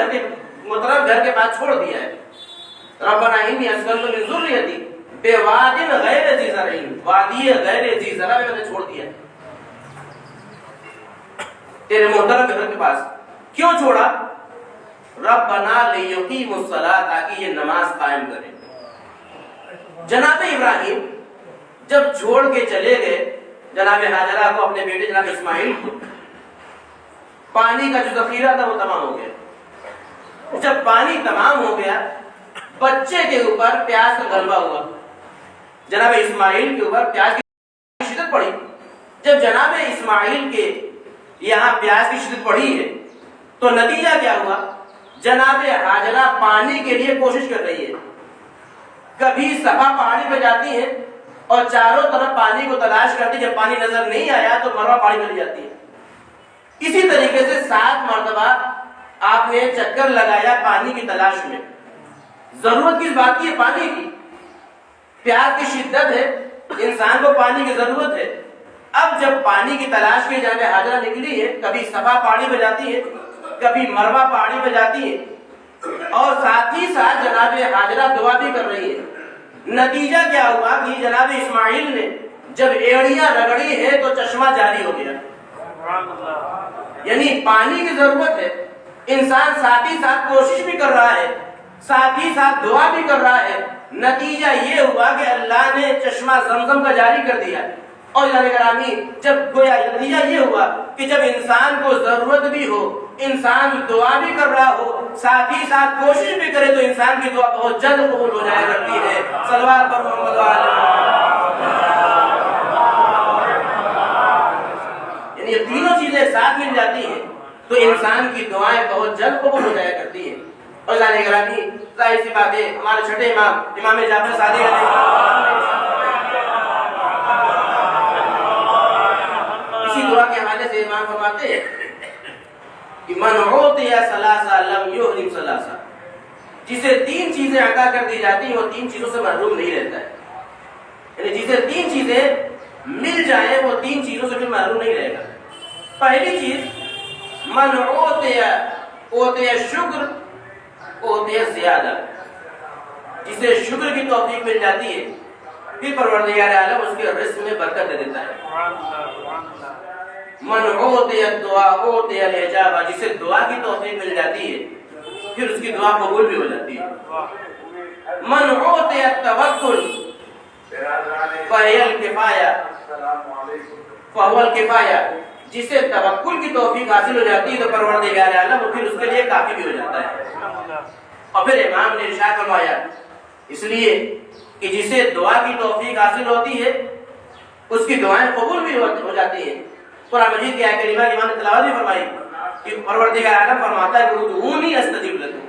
گھر کے پاس چھوڑ دیا ہے. ربنا انی اسکنت من ذریتی بواد غیر ذی زرع, وادی غیر ذی زرع میں نے چھوڑ دیا ہے تیرے محترم گھر کے پاس. کیوں چھوڑا؟ ربنا لیقیموا الصلاۃ, تاکہ یہ نماز قائم کریں. جناب ابراہیم جب چھوڑ کے چلے گئے جناب ہاجرہ کو, اپنے بیٹے جناب اسماعیل کو, پانی کا جو ذخیرہ تھا وہ تمام ہو گیا. جب پانی تمام ہو گیا بچے کے اوپر پیاس کا غلبہ ہوا, جناب اسماعیل کے اوپر پیاس کی شدت پڑی. جب جناب اسماعیل کے یہاں پیاس کی شدت پڑی ہے تو نتیجہ کیا ہوا؟ جناب ہاجرہ پانی کے لیے کوشش کر رہی ہے. کبھی صفا پہاڑی پہ جاتی ہے اور چاروں طرف پانی کو تلاش کرتی, جب پانی نظر نہیں آیا تو مروہ پہاڑی چلی جاتی ہے. اسی طریقے سے 7 مرتبہ آپ نے چکر لگایا پانی کی تلاش میں. ضرورت کس بات کی ہے؟ پانی کی. پیاس کی شدت ہے, انسان کو پانی کی ضرورت ہے. اب جب پانی کی تلاش کی جانے ہاجرہ نکلی ہے, کبھی صفا پہاڑی پہ جاتی ہے, کبھی مروہ پہاڑی پہ جاتی ہے, اور ساتھ ہی ساتھ جناب ہاجرہ دعا بھی کر رہی ہے. نتیجہ کیا ہوا کہ جناب اسماعیل نے جب ایڑیاں رگڑی ہے تو چشمہ جاری ہو گیا. یعنی پانی کی ضرورت ہے, انسان ساتھ ہی ساتھ کوشش بھی کر رہا ہے, ساتھ ہی ساتھ دعا بھی کر رہا ہے. نتیجہ یہ ہوا کہ اللہ نے چشمہ زمزم کا جاری کر دیا. اور گرامی, جب گویا نتیجہ یہ ہوا کہ جب انسان کو ضرورت بھی ہو, انسان دعا بھی کر رہا ہو, ساتھ ہی ساتھ کوشش بھی کرے تو انسان کی دعا بہت جلد قبول ہو جایا کرتی ہے. صلوات پر محمد یعنی یہ تینوں چیزیں ساتھ مل جاتی ہیں تو انسان کی دعائیں بہت جلد قبول ہو جایا کرتی ہیں. اور گرامی, ظاہر سی بات ہے, ہمارے چھٹے امام امام جعفر صادق اسی دعا کے حوالے سے امام فرماتے ہیں کہ من اعطی ثلاثہ لم یحرم ثلاثہ, جسے 3 چیزیں عطا کر دی جاتی ہیں وہ 3 چیزوں سے محروم نہیں رہتا ہے. یعنی جسے 3 چیزیں مل جائیں وہ 3 چیزوں سے بھی محروم نہیں رہے گا. پہلی چیز من اعطی شکر اعطی زیادہ, جسے شکر کی توفیق مل جاتی ہے پھر پروردگار عالم اس کے رزق میں برکت دے دیتا ہے. من اعطی الدعاء اعطی الاجابہ, جسے دعا کی توفیق مل جاتی ہے پھر اس کی دعا قبول بھی ہو جاتی ہے. من اعطی التوکل فهي الکفایہ فهو الکفایہ, جسے توکل کی توفیق حاصل ہو جاتی ہے تو پروردگار عالم پھر اس کے لیے کافی بھی ہو جاتا ہے. اور پھر امام نے ارشاد فرمایا اس لیے کہ جسے دعا کی توفیق حاصل ہوتی ہے اس کی دعائیں قبول بھی ہو جاتی ہیں. قرآن مجید کی آیت کریمہ کی امام نے تلاوت بھی فرمائی کہ پروردگار عالم فرماتا ہے کہ ادعونی استجب لکم,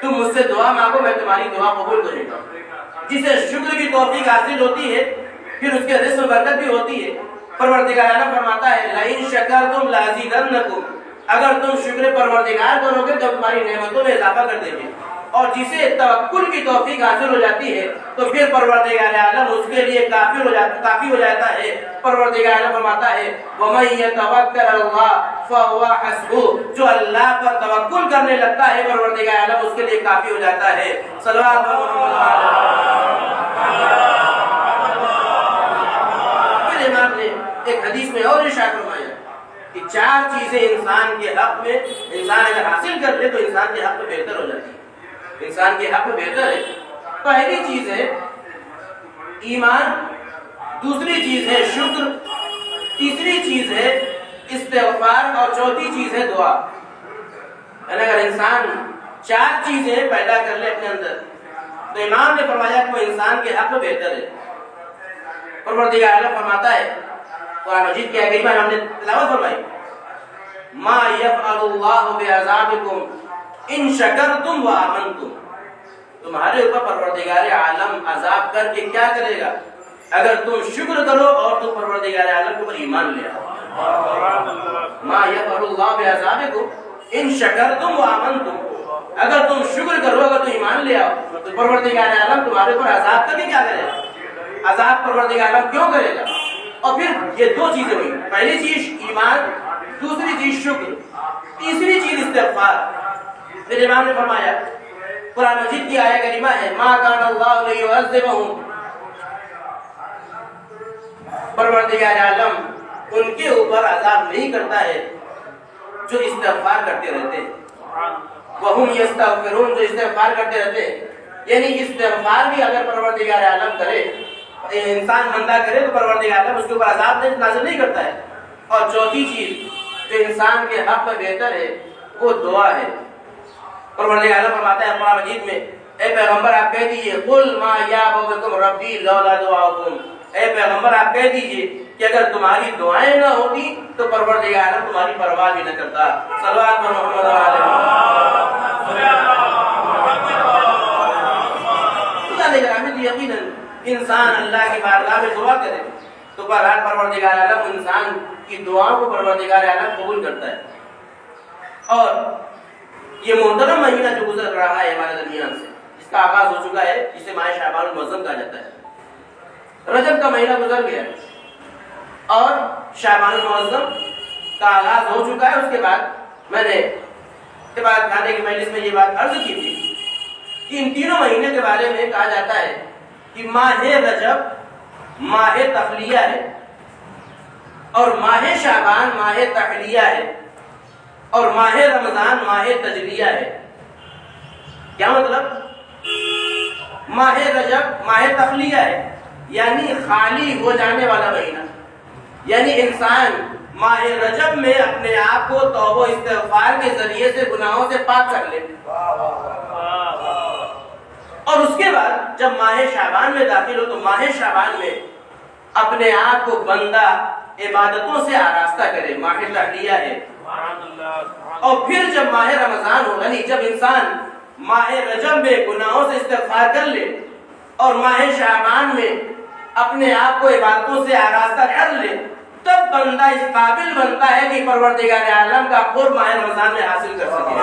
تم مجھ سے دعا مانگو میں تمہاری دعا قبول کروں گا. جسے شکر کی توفیق حاصل ہوتی ہے پھر اس کے رزق میں برکت بھی ہوتی ہے. پروردگار عالم فرماتا ہے لئن شکرتم لازیدنکم, اگر تم شکر پروردگار کرو گے تو تمہاری نعمتوں میں اضافہ کر دیں گے. اور جسے توکل کی توفیق حاصل ہو جاتی ہے تو پھر پروردگار عالم اس کے لیے کافی ہو جاتا ہے. پروردگار عالم فرماتا ہے وَمَن يَتَوَكَّلْ عَلَى اللَّهِ فَهُوَ حَسْبُهُ, جو اللہ پر توکل کرنے لگتا ہے پروردگار عالم اس کے لیے کافی ہو جاتا ہے. صلوات پھر امام نے ایک حدیث میں اور ارشاد فرمایا کہ 4 چیزیں انسان کے حق میں, انسان اگر حاصل کر لے تو انسان کے حق میں بہتر ہو جاتی ہے, انسان کے حق میں بہتر ہے. پہلی چیز ہے ایمان, دوسری چیز ہے شکر, تیسری چیز ہے استغفار, اور چوتھی چیز ہے دعا. یعنی اگر انسان 4 چیزیں پیدا کر لے اپنے اندر تو امام نے فرمایا کہ وہ انسان کے حق میں بہتر ہے. پروردگار عالم فرماتا ہے قرآن مجید کی آیت کریمہ ہم نے تلاوت فرمائی ما یفعل اللہ بعذابکم ان شکرتم وآمنتم، تمہارے اوپر پروردگار عالم عذاب کر کے کیا کرے گا اگر تم شکر کرو اور تم پروردگار عالم کے اوپر ایمان لے آؤ۔ ما یفعل اللہ بعذابکم ان شکرتم وآمنتم، اگر تم شکر کرو، اگر تم ایمان لے آؤ تو پروردگار عالم تمہارے اوپر عذاب کر کے کیا کرے گا؟ عذاب پروردگار عالم کیوں کرے گا؟ اور پھر یہ دو چیزیں ہوئی، پہلی چیز ایمان، دوسری چیز شکر، تیسری چیز استغفار۔ پھر امام نے فرمایا قرآن مجید کی آیہ کریمہ ہے ما کان اللہ لیعذبہم، پروردگار عالم ان کے اوپر عذاب نہیں کرتا ہے جو استغفار کرتے رہتے ہیں، وہم یستغفرون، جو استغفار کرتے رہتے ہیں، یعنی استغفار بھی اگر پروردگار عالم کرے، انسان بندہ کرے تو پروردگار عالم اس کے اوپر عذاب نازل نہیں کرتا ہے۔ اور چوتھی چیز جو انسان کے حق میں بہتر ہے وہ دعا ہے۔ پروردگار عالم فرماتا ہے قرآن مجید میں اے پیغمبر آپ کہہ دیجئے قل ما یعبؤ بکم ربی لولا دعاؤکم، اے پیغمبر آپ کہہ دیجئے کہ اگر تمہاری دعائیں نہ ہوتی تو پروردگار عالم تمہاری پرواہ بھی نہ کرتا۔ صلوات پر محمد علیہ وسلم۔ یقیناً انسان اللہ کی بارگاہ میں دعا کرے تو بہرحال پروردگار عالم انسان کی دعاؤں کو پروردگار عالم قبول کرتا ہے۔ اور یہ محترم مہینہ جو گزر رہا ہے ہمارے درمیان سے، اس کا آغاز ہو چکا ہے، جسے ماہ شعبان المعظم کہا جاتا ہے۔ رجب کا مہینہ گزر گیا اور شعبان المعظم کا آغاز ہو چکا ہے۔ اس کے بعد میں نے عبادت خانے کی مجلس میں یہ بات عرض کی تھی کہ ان تینوں مہینے کے بارے میں کہا جاتا ہے کہ ماہ رجب ماہ تخلیہ ہے، اور ماہ شعبان ماہ تحلیہ ہے، اور ماہ رمضان ماہ تجلیہ ہے۔ کیا مطلب؟ ماہ رجب ماہ تخلیہ ہے، یعنی خالی ہو جانے والا مہینہ، یعنی انسان ماہ رجب میں اپنے آپ کو توبہ و استغفار کے ذریعے سے گناہوں سے پاک کر لے، اور اس کے بعد جب ماہ شعبان میں داخل ہو تو ماہ شعبان میں اپنے آپ کو بندہ عبادتوں سے آراستہ کرے، ماہ تحلیہ ہے۔ اور پھر جب ماہ رمضان ہو، یعنی جب انسان ماہ رجب میں گناہوں سے استغفار کر لے اور ماہ شعبان میں اپنے آپ کو عبادتوں سے آراستہ کر لے، تب بندہ اس قابل بنتا ہے کہ پروردگار عالم کا قرب ماہ رمضان میں حاصل کر سکے۔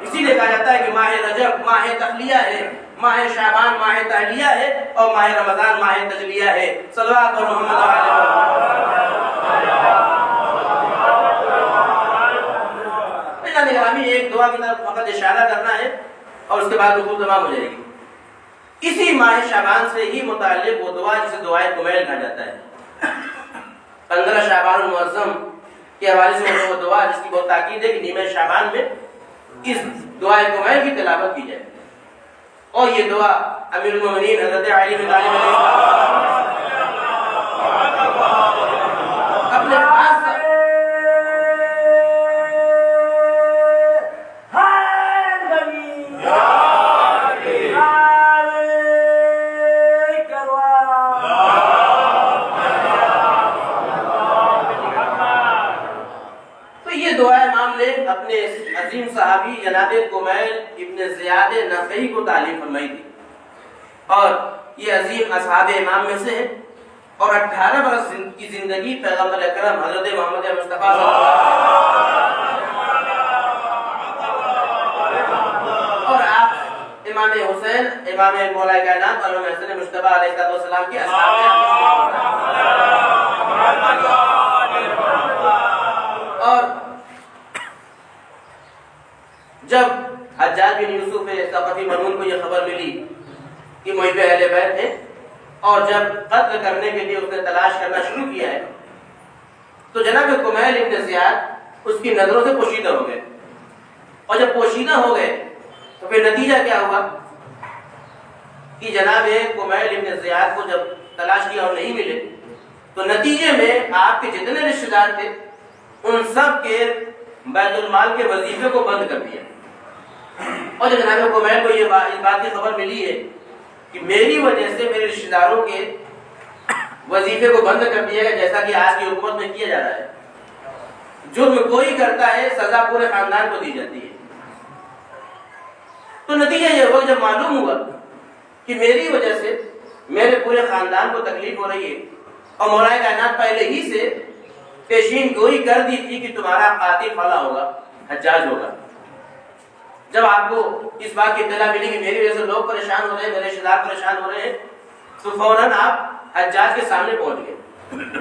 اسی لیے کہا جاتا ہے کہ ماہ رجب ماہ تخلیہ ہے، ماہ شعبان ماہ تحلیہ ہے، اور ماہ رمضان ماہ تجلیہ ہے۔ صلوات اور محمد علیہ۔ ایک دعا کی طرف فقط اشارہ کرنا ہے اور اس کے بعد رکوع تمام ہو جائے گی۔ اسی ماہ شعبان سے ہی متعلق وہ دعا جسے دعائے کمیل کہا جاتا ہے۔ 15 شعبان المعظم کے حوالے سے وہ دعا جس کی بہت تاکید ہے کہ نیمہ شعبان میں اس دعائے کمیل کی تلاوت کی جائے، اور یہ دعا امیر المومنین حضرت علی بن طالب علیہ اپنے خاص اپنے عظیم صحابی جناب کمیل ابن زیاد نخعی کو تعلیم فرمائی تھی، اور یہ عظیم اصحاب امام میں سے ہے، اور 18 برس کی زندگی پیغمبر اکرم حضرت محمد مصطفیٰ اور آپ امام حسین امام مولا کائنات اور حسن مصطفیٰ علیہ السلام کے اصحاب ہیں۔ اور جب حجاج بن یوسف ثقفی مرہون کو یہ خبر ملی کہ محب اہل بیت ہیں، اور جب قتل کرنے کے لیے اس نے تلاش کرنا شروع کیا ہے، تو جناب کمیل ابن زیاد اس کی نظروں سے پوشیدہ ہو گئے، اور جب پوشیدہ ہو گئے تو پھر نتیجہ کیا ہوا کہ جناب کمیل ابن زیاد کو جب تلاش کیا اور نہیں ملے تو نتیجے میں آپ کے جتنے رشتہ دار تھے ان سب کے بیت المال کے وظیفے کو بند کر دیا، اور جب جناب کمیل کو یہ اس بات کی خبر ملی ہے کہ میری وجہ سے میرے رشتہ داروں کے وظیفے کو بند کر دیا گیا، جیسا کہ آج کی حکومت میں کیا جا رہا ہے، جرم کوئی کرتا ہے سزا پورے خاندان کو دی جاتی ہے۔ تو نتیجہ یہ ہوا جب معلوم ہوا کہ میری وجہ سے میرے پورے خاندان کو تکلیف ہو رہی ہے اور مولا کائنات پہلے ہی سے پیشین گوئی کر دی تھی کہ تمہارا قاتل فلاں ہوگا، حجاج ہوگا۔ جب آپ کو اس بات کی اطلاع ملی کہ میری وجہ سے لوگ پریشان ہو رہے ہیں، میرے رشتے دار پریشان ہو رہے ہیں، تو فوراً آپ حجاج کے سامنے پہنچ گئے،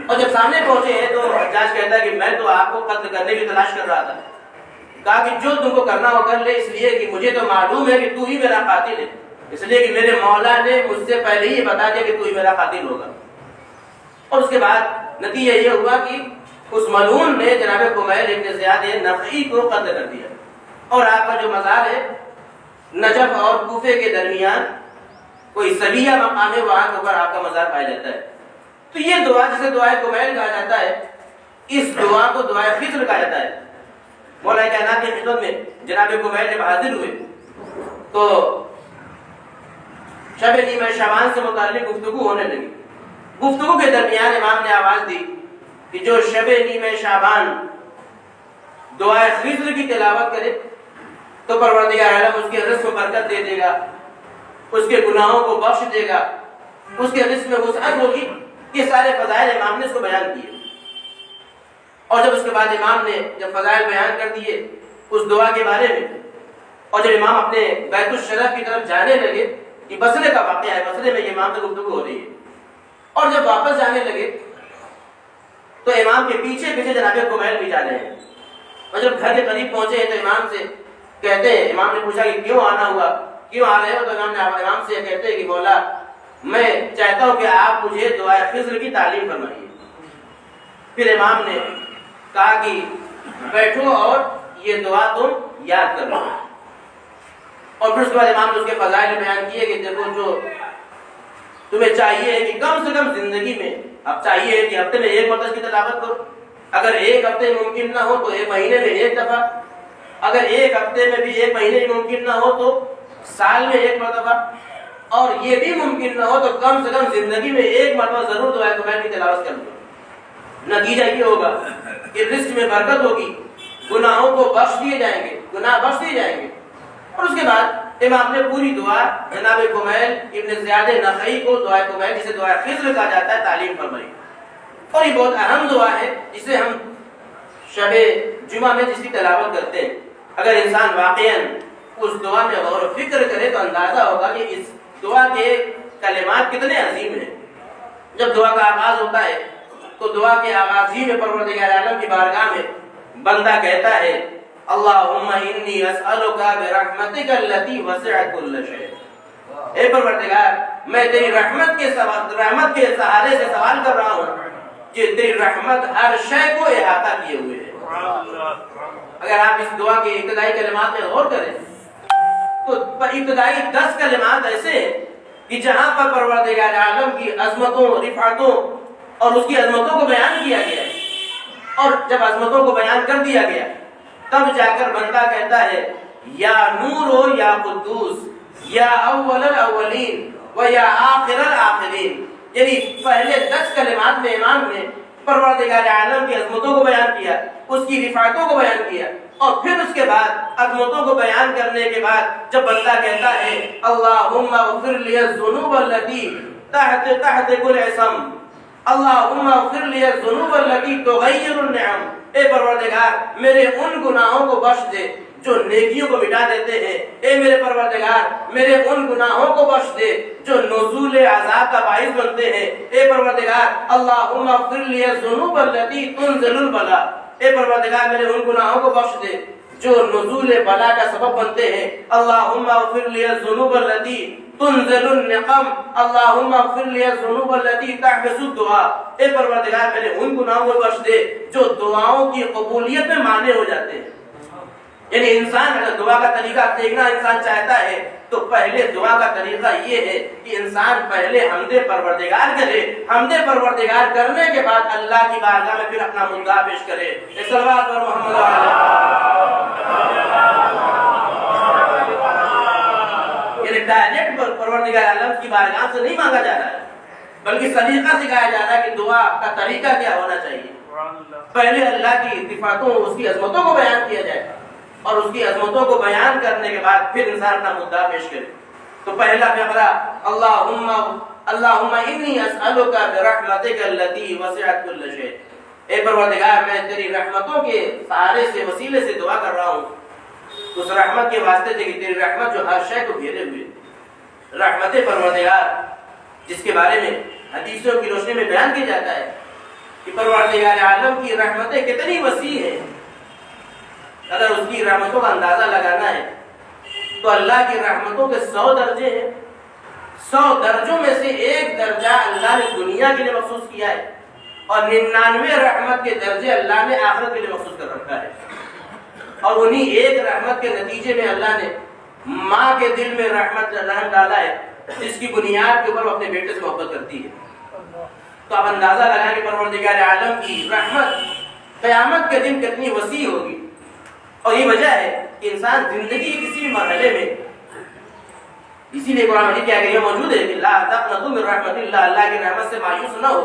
اور جب سامنے پہنچے ہیں تو حجاج کہتا ہے کہ میں تو آپ کو قتل کرنے کی تلاش کر رہا تھا، کہا کہ جو تم کو کرنا ہو کر لے، اس لیے کہ مجھے تو معلوم ہے کہ تو ہی میرا قاتل ہے، اس لیے کہ میرے مولا نے مجھ سے پہلے ہی بتا دیا کہ تو ہی میرا قاتل ہوگا۔ اور اس کے بعد نتیجہ یہ ہوا کہ اس ملعون نے جناب کمیل ابن زیاد نخعی کو قتل کر دیا، اور آپ کا جو مزار ہے نجف اور کوفے کے درمیان کوئی سبیہ مقام ہے، وہاں کے اوپر آپ کا مزار پایا جاتا ہے۔ تو یہ دعا جسے دعائے کمیل کہا جاتا ہے، اس دعا کو دعائے فطر کہا جاتا ہے۔ مولا کائنات کی خدمت میں جناب کمیل جب حاضر ہوئے تو شب نیمہ شعبان سے متعلق گفتگو ہونے لگی۔ گفتگو کے درمیان امام نے آواز دی کہ جو شب نیمہ شعبان دعائے فطر کی تلاوت کرے تو پروردگار عالم اس کے رزق میں برکت دے دے گا، اس کے گناہوں کو بخش دے گا، اس کے رزق میں وسعت ہوگی۔ یہ سارے فضائل امام نے اس کو بیان کیے، اور جب اس کے بعد امام نے جب فضائل بیان کر دیے اس دعا کے بارے میں، اور جب امام اپنے بیت الشرف کی طرف جانے لگے، یہ بصرے کا واقعہ ہے، بصرے میں یہ امام سے گفتگو ہو رہی ہے، اور جب واپس جانے لگے تو امام کے پیچھے پیچھے جناب کمیل بھی جا رہے ہیں، اور جب گھر کے قریب پہنچے ہیں تو امام سے کہتے ہیں، امام نے پوچھا کہ کیوں آنا ہوا، کیوں آ رہے ہو؟ تو امام سے کہتے ہیں کہ مولا میں چاہتا ہوں کہ آپ مجھے دعائے خضر کی تعلیم فرمائیے۔ پھر امام نے کہا کہ بیٹھو اور یہ دعا تم یاد کر لو، اور پھر اس کے بعد امام نے اس کے فضائل بیان کیے کہ دیکھو جو تمہیں چاہیے ہے کہ کم سے کم زندگی میں اب چاہیے ہے کہ ہفتے میں ایک مرتبہ کی تلاوت کرو، اگر ایک ہفتے میں ممکن نہ ہو تو ایک مہینے میں ایک دفعہ، اگر ایک ہفتے میں بھی ایک مہینے میں ممکن نہ ہو تو سال میں ایک مرتبہ، اور یہ بھی ممکن نہ ہو تو کم سے کم زندگی میں ایک مرتبہ ضرور دعائے کمیل کی تلاوت کر لو۔ نتیجہ یہ ہوگا کہ رزق میں برکت ہوگی، گناہوں کو بخش دیے جائیں گے، گناہ بخش دیے جائیں گے۔ اور اس کے بعد امام نے پوری دعا جناب کمیل ابن زیاد نخعی کو دعائے کمیل جسے دعائے خضر کہا جاتا ہے تعلیم فرمائی، اور یہ بہت اہم دعا ہے جسے ہم شب جمعہ میں جس کی تلاوت کرتے ہیں۔ اگر انسان واقعاً اس دعا میں غور و فکر کرے تو اندازہ ہوگا کہ اس دعا کے کلمات کتنے عظیم ہیں۔ جب دعا کا آغاز ہوتا ہے تو دعا کے آغاز ہی میں پروردگار عالم کی بارگاہ میں بندہ کہتا ہے اللہم انی اسألک برحمتک التی وسعت کل شیء، اے پروردگار میں تیری رحمت کے سہارے سے سوال کر رہا ہوں کہ تیری رحمت ہر شے کو احاطہ کیے ہوئے ہے۔ اگر آپ اس دعا کے ابتدائی کلمات میں غور کریں تو ابتدائی 10 کلمات ایسے ہیں کہ جہاں پر پروردگار عالم کی عظمتوں، رفعتوں اور اس کی عظمتوں کو بیان کیا گیا ہے، اور جب عظمتوں کو بیان کر دیا گیا تب جا کر بندہ کہتا ہے یا نور ہو یا قدوس یا اول الاولین و یا آخر الاخرین، یعنی پہلے 10 کلمات میں امام نے پروردگار عالم کی عظمتوں کو بیان کیا، اس کی رفعتوں کو بیان کیا، اور پھر اس کے بعد عظمتوں کو بیان کرنے کے بعد جب بندہ کہتا ہے اللہم اغفر لی الذنوب التي تحت كل اسم، اللہم اغفر لی الذنوب التي تغیر النعم، اے پروردگار میرے ان گناہوں کو بخش دے جو نیکیوں کو مٹا دیتے ہیں، اے میرے پروردگار میرے ان گناہوں کو بخش دے جو نزول عذاب کا باعث بنتے ہیں، اے پروردگار اللہم اغفر لی الذنوب التي تنزل البلاء، اے پروردگار میرے ان گناہوں کو بخش دے جو نزول بلا کا سبب بنتے ہیں، اللہم اغفر لی الذنوب التي تنزل النقم، اللہم اغفر لی الذنوب التي تحبس الدعاء، اے پروردگار میرے ان گناہوں کو بخش دے جو دعاؤں کی قبولیت میں مانع ہو جاتے ہیں۔ یعنی انسان اگر دعا کا طریقہ دیکھنا انسان چاہتا ہے تو پہلے دعا کا طریقہ یہ ہے کہ انسان پہلے حمد پروردگار کرے، حمد پروردگار کرنے کے بعد اللہ کی بارگاہ میں پھر اپنا مدعا پیش کرے۔ صلوات پر محمد یعنی ڈائریکٹ پروردگار عالم کی بارگاہ سے نہیں مانگا جا رہا ہے، بلکہ سلیقہ سکھایا جا رہا ہے کہ دعا کا طریقہ کیا ہونا چاہیے۔ پہلے اللہ کی صفاتوں اس کی عظمتوں کو بیان کیا جائے اور اس کی عظمتوں کو بیان کرنے کے بعد پھر انسان اپنا مدعا پیش کرے. تو پہلا فقرہ اللہم انی اسألک برحمتک التی وسعت کل شیء. اے پروردگار میں تیری رحمتوں کے سہارے سے وسیلے سے دعا کر رہا ہوں اس رحمت کے واسطے سے کہ تیری رحمت جو ہر شے کو گھیرے ہوئے. رحمت پروردگار جس کے بارے میں حدیثوں کی روشنی میں بیان کیا جاتا ہے کہ پروردگار عالم کی رحمتیں کتنی وسیع ہیں. اگر اس کی رحمتوں کا اندازہ لگانا ہے تو اللہ کی رحمتوں کے 100 درجے ہیں. 100 درجوں میں سے ایک درجہ اللہ نے دنیا کے لیے مخصوص کیا ہے اور 99 رحمت کے درجے اللہ نے آخرت کے لیے مخصوص کر رکھا ہے. اور انہی ایک رحمت کے نتیجے میں اللہ نے ماں کے دل میں رحم ڈالا ہے جس کی بنیاد کے اوپر وہ اپنے بیٹے سے محبت کرتی ہے. تو آپ اندازہ لگائیں کہ پروردگار عالم کی رحمت قیامت کے دن کتنی وسیع ہوگی. اور یہ وجہ ہے کہ انسان زندگی کے کسی بھی مرحلے میں, اسی لیے قرآن مجید کی آیت موجود ہے کہ لا تقنطوا من رحمت اللہ, اللہ کی رحمت سے مایوس نہ ہو.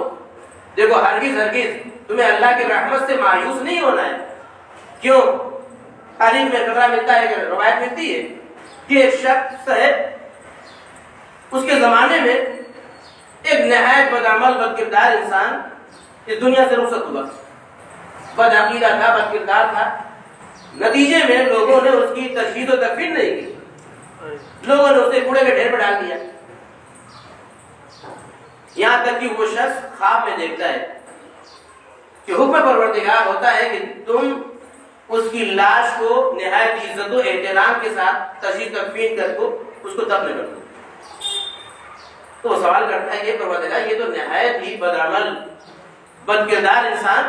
دیکھو ہرگز تمہیں اللہ کی رحمت سے مایوس نہیں ہونا ہے. کیوں؟ تاریخ میں خبر ملتا ہے کہ روایت ملتی ہے کہ ایک شخص ہے, اس کے زمانے میں ایک نہایت بدعمل بد کردار انسان اس دنیا سے رخصت ہوا. بد عقیدہ تھا, بد کردار تھا. نتیجے میں لوگوں نے اس کی تشہید و تکفین نہیں کی, لوگوں نے اسے کوڑے کے ڈھیر پر ڈال دیا. یہاں تک کہ وہ شخص خواب میں دیکھتا ہے کہ حکم پروردگار ہوتا ہے کہ تم اس کی لاش کو نہایت عزت و احترام کے ساتھ تشہید تکفین کر کو اس کو دفن کر دو. تو وہ سوال کرتا ہے کہ پروردگار یہ تو نہایت ہی بدعمل بد کردار انسان,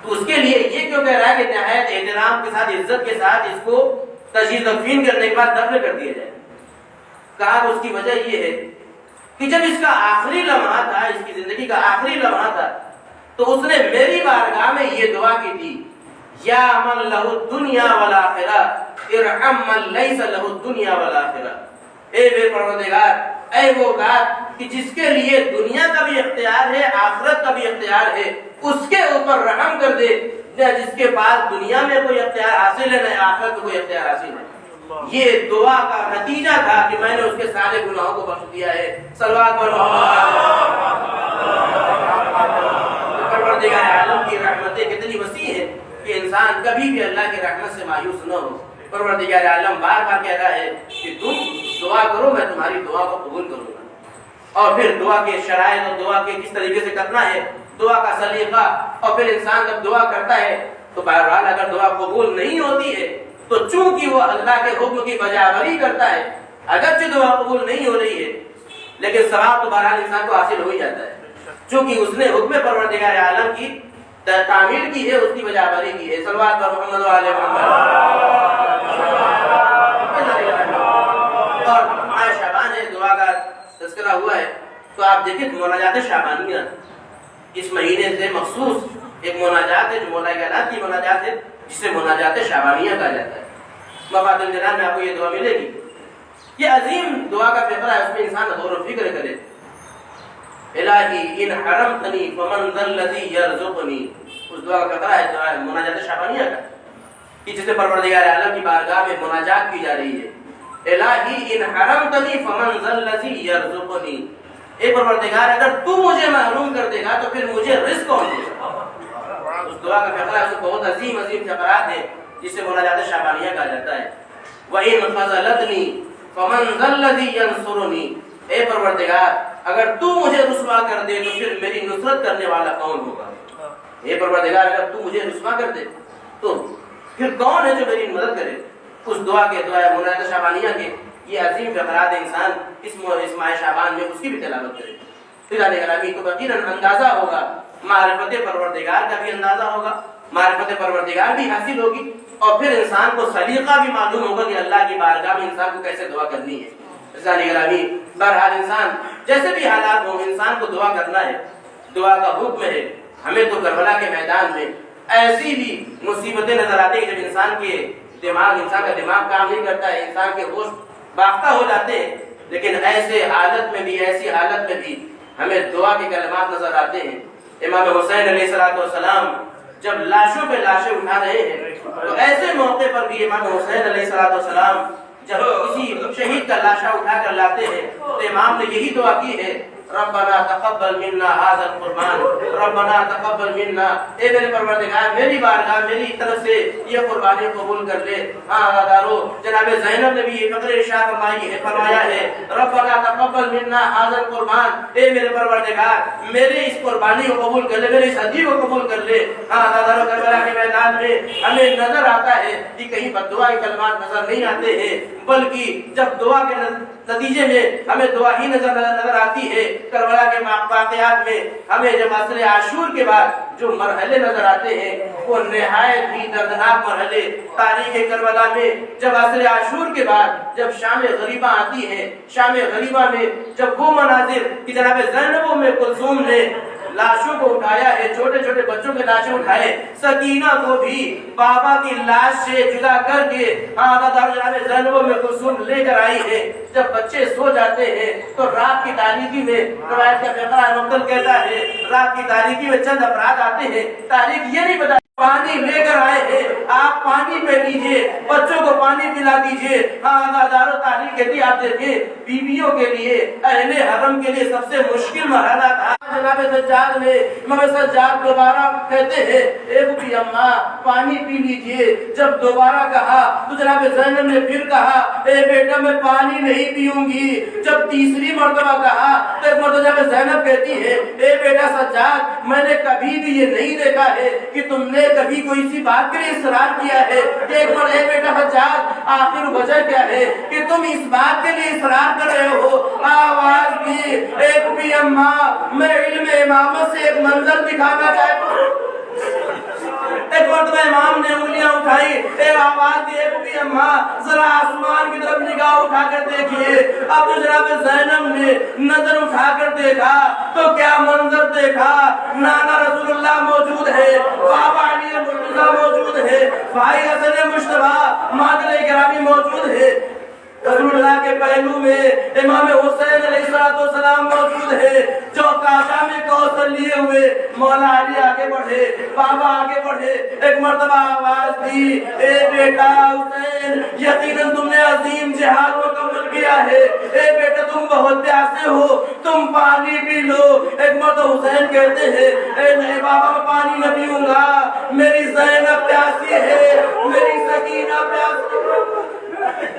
تو اس کے لیے یہ کیوں کہہ رہا ہے کہ نہایت احترام کے ساتھ عزت کے ساتھ اس کو تشہید تکفین کرنے کے بعد دفن کر دیا جائے. کہا کہ اس کی وجہ یہ ہے کہ جب اس کا آخری لمحہ تھا, اس کی زندگی کا آخری لمحہ تھا, تو اس نے میری بارگاہ میں یہ دعا کی تھی, یا من لہ الدنیا والآخرہ ارحم من لیس لہ الدنیا والآخرہ. اے میرے پروردگار, اے وہ ذات کہ جس کے لیے دنیا کا بھی اختیار ہے آخرت کا بھی اختیار ہے, اس کے اوپر رحم کر دے جس کے پاس دنیا میں کوئی اختیار حاصل ہے نہ آخرت میں کوئی اختیار حاصل ہے. یہ دعا کا نتیجہ تھا کہ میں نے اس کے سارے گناہوں کو بخش دیا ہے. صلوات پروردگار عالم کی رحمتیں کتنی وسیع ہیں کہ انسان کبھی بھی اللہ کی رحمت سے مایوس نہ ہو. پروردگار عالم بار بار کہہ رہا ہے کہ تم دعا کرو, میں تمہاری دعا کو قبول کروں گا. اور پھر دعا کے شرائط اور دعا کے کس طریقے سے کرنا ہے, دعا کا سلیقہ, اور پھر انسان جب دعا کرتا ہے تو بہرحال اگر دعا قبول نہیں ہوتی ہے تو چونکہ وہ اللہ کے حکم کی بجاوری کرتا ہے, اگرچہ دعا قبول نہیں ہو رہی ہے لیکن ثواب تو بہرحال انسان کو حاصل ہو ہی جاتا ہے, چونکہ اس نے حکم پروردگار عالم کی تعمیل کی ہے, اس کی بجاوری کی ہے. صلوات پر محمد و آل محمد. اور ماہ شعبان ہے, دعا کا تذکرہ ہوا ہے, تو آپ دیکھیں مناجات شعبانیہ اس مہینے سے مخصوص ایک مناجات ہے جو مولا کائنات کی مناجات ہے, جسے مناجات شعبانیہ کہا جاتا ہے. مفاد الجنان میں آپ کو یہ دعا ملے گی. یہ عظیم دعا کا فقرہ ہے, اس میں انسان غور و فکر کرے. الہی ان حرمتنی فمن ذا الذی یرزقنی, اس دعا کا فقرہ ہے دعا مناجات شعبانیہ کا, کہ جسے پروردگار عالم کی بارگاہ میں مناجات کی جا رہی ہے. الہی ان حرمتنی فمن ذا الذی یرزقنی, اے پروردگار اگر تو مجھے محروم کر دے گا تو پھر مجھے رزق کون دے گا. اس دعا کا فقرہ ہے, بہت عظیم فقرات ہیں جسے مناجات شعبانیہ کہا جاتا ہے. وَإِنْ خَذَلَتْنِي فَمَنْ ذَا الَّذِي يَنْصُرُنِي, اے پروردگار اگر تو مجھے رسوا کر دے تو پھر میری نصرت کرنے والا کون ہوگا. اے پروردگار اگر تو مجھے رسوا کر دے تو پھر کون ہے جو میری مدد کرے. اس دعا کے دعا مناجات شعبانیہ کے یہ عظیم فقرات انسان اس ماہ شعبان میں اس کی بھی تلاوت کرے. تو یقیناً اندازہ ہوگا, معرفت پروردگار کا بھی اندازہ ہوگا, معرفت پروردگار بھی حاصل ہوگی, اور پھر انسان کو سلیقہ بھی معلوم ہوگا کہ اللہ کی بارگاہ میں انسان کو کیسے دعا کرنی ہے. بہرحال انسان جیسے بھی حالات ہوں انسان کو دعا کرنا ہے, دعا کا حکم ہے. ہمیں تو کربلا کے میدان میں ایسی بھی مصیبتیں نظر آتی ہیں جب انسان کا دماغ کام نہیں کرتا ہے, انسان کے ہوش باختہ ہو جاتے ہیں, لیکن ایسی حالت میں بھی ہمیں دعا کے کلمات نظر آتے ہیں امام حسین علیہ السلام جب لاشوں پہ لاشیں اٹھا رہے ہیں تو ایسے موقع پر بھی امام حسین علیہ السلام جب کسی شہید کا لاشا اٹھا کر لاتے ہیں تو امام نے یہی دعا کی ہے، ربنا تقبل منا هذا القربان، ربنا تقبل منا، اے میرے پروردگار میری بارگاہ میری طرف سے یہ قربانی قبول کر لے۔ دارو جناب زینب نے بھی یہ فقر ارشاد فرمایا ہے، ربنا تقبل منا هذا القربان، اے میرے پروردگار میرے اس قربانی کو قبول کر لے، میرے اس ہدیے کو قبول کر لے۔ دارو کربلا کے میدان میں ہمیں نظر آتا ہے کہ کہیں بد دعا کے کلمات نظر نہیں آتے ہیں، بلکہ جب دعا کے نتیجے میں ہمیں دعا ہی نظر آتی ہے۔ کربلا کے واقعات میں ہمیں جب عصر عاشور کے بعد جو مرحلے نظر آتے ہیں وہ نہایت ہی دردناک مرحلے تاریخ کربلا میں، جب عصر عاشور کے بعد جب شام غریبہ آتی ہے، شام غریبہ میں جب وہ مناظر کہ جناب زینب ام کلثوم نے لاشوں کو اٹھایا ہے، چھوٹے چھوٹے بچوں کے لاشیں اٹھائے، سکینہ کو بھی بابا کی لاش سے جدا کر کے جناب زینب ام کلثوم لے کر آئی ہے۔ جب بچے سو جاتے ہیں تو رات کی تاریکی میں روایت کا فقرہ مقتل کہتا ہے، رات کی تاریکی میں چند افراد آتے ہیں، تاریخ یہ نہیں بتا پانی لے کر آئے ہیں، آپ پانی پہ لیجئے، بچوں کو پانی پلا دیجئے۔ دارو تاریخ کہتی آپ دیکھیں بیویوں کے لیے، اہل حرم کے لیے سب سے مشکل مرحلہ تھا۔ جناب سجاد نے امام سجاد دوبارہ کہتے ہیں اے بی اماں پانی پی لیجئے، جب دوبارہ کہا تو جناب زینب نے پھر کہا اے بیٹا میں پانی نہیں پیوں گی، جب تیسری مرتبہ کہا تو ایک مرتبہ جب زینب کہتی ہے اے بیٹا سجاد میں نے کبھی بھی یہ نہیں دیکھا ہے کہ تم نے کبھی کوئی سی بات کے لیے اصرار کیا ہے کہ ایک بار اے بیٹا سجاد آخر وجہ کیا ہے کہ تم اس بات کے لیے اصرار کر رہے ہو؟ آواز دی ایک بھی اماں میں علم امامت سے ایک منظر دکھانا چاہتا ہوں۔ ایک مرتبہ امام نے انگلیاں اٹھائی، اے آواز دی ایک بھی اماں ذرا آسمان کی طرف نگاہ اٹھا کر دیکھیے۔ اب تو جناب زینب نے نظر اٹھا کر دیکھا تو کیا منظر دیکھا، نانا رسول اللہ موجود ہے، بابا علی مرتضیٰ موجود ہے، بھائی حسن مشتبہ مادر گرامی موجود ہے، رسول اللہ کے پہلو میں امام حسین علیہ السلام موجود ہے جو کاشا میں کوثر لیے ہوئے۔ مولا علی آگے بڑھے، بابا آگے بڑھے، ایک مرتبہ آواز دی اے بیٹا حسین یقیناً تم نے عظیم جہاد مکمل کیا ہے، اے بیٹا تم بہت پیاسے ہو تم پانی پی لو۔ ایک مرتبہ حسین کہتے ہیں اے نہیں بابا میں پانی نہ پیوں گا، میری زینب پیاسی ہے، میری سکینہ پیاسی ہے۔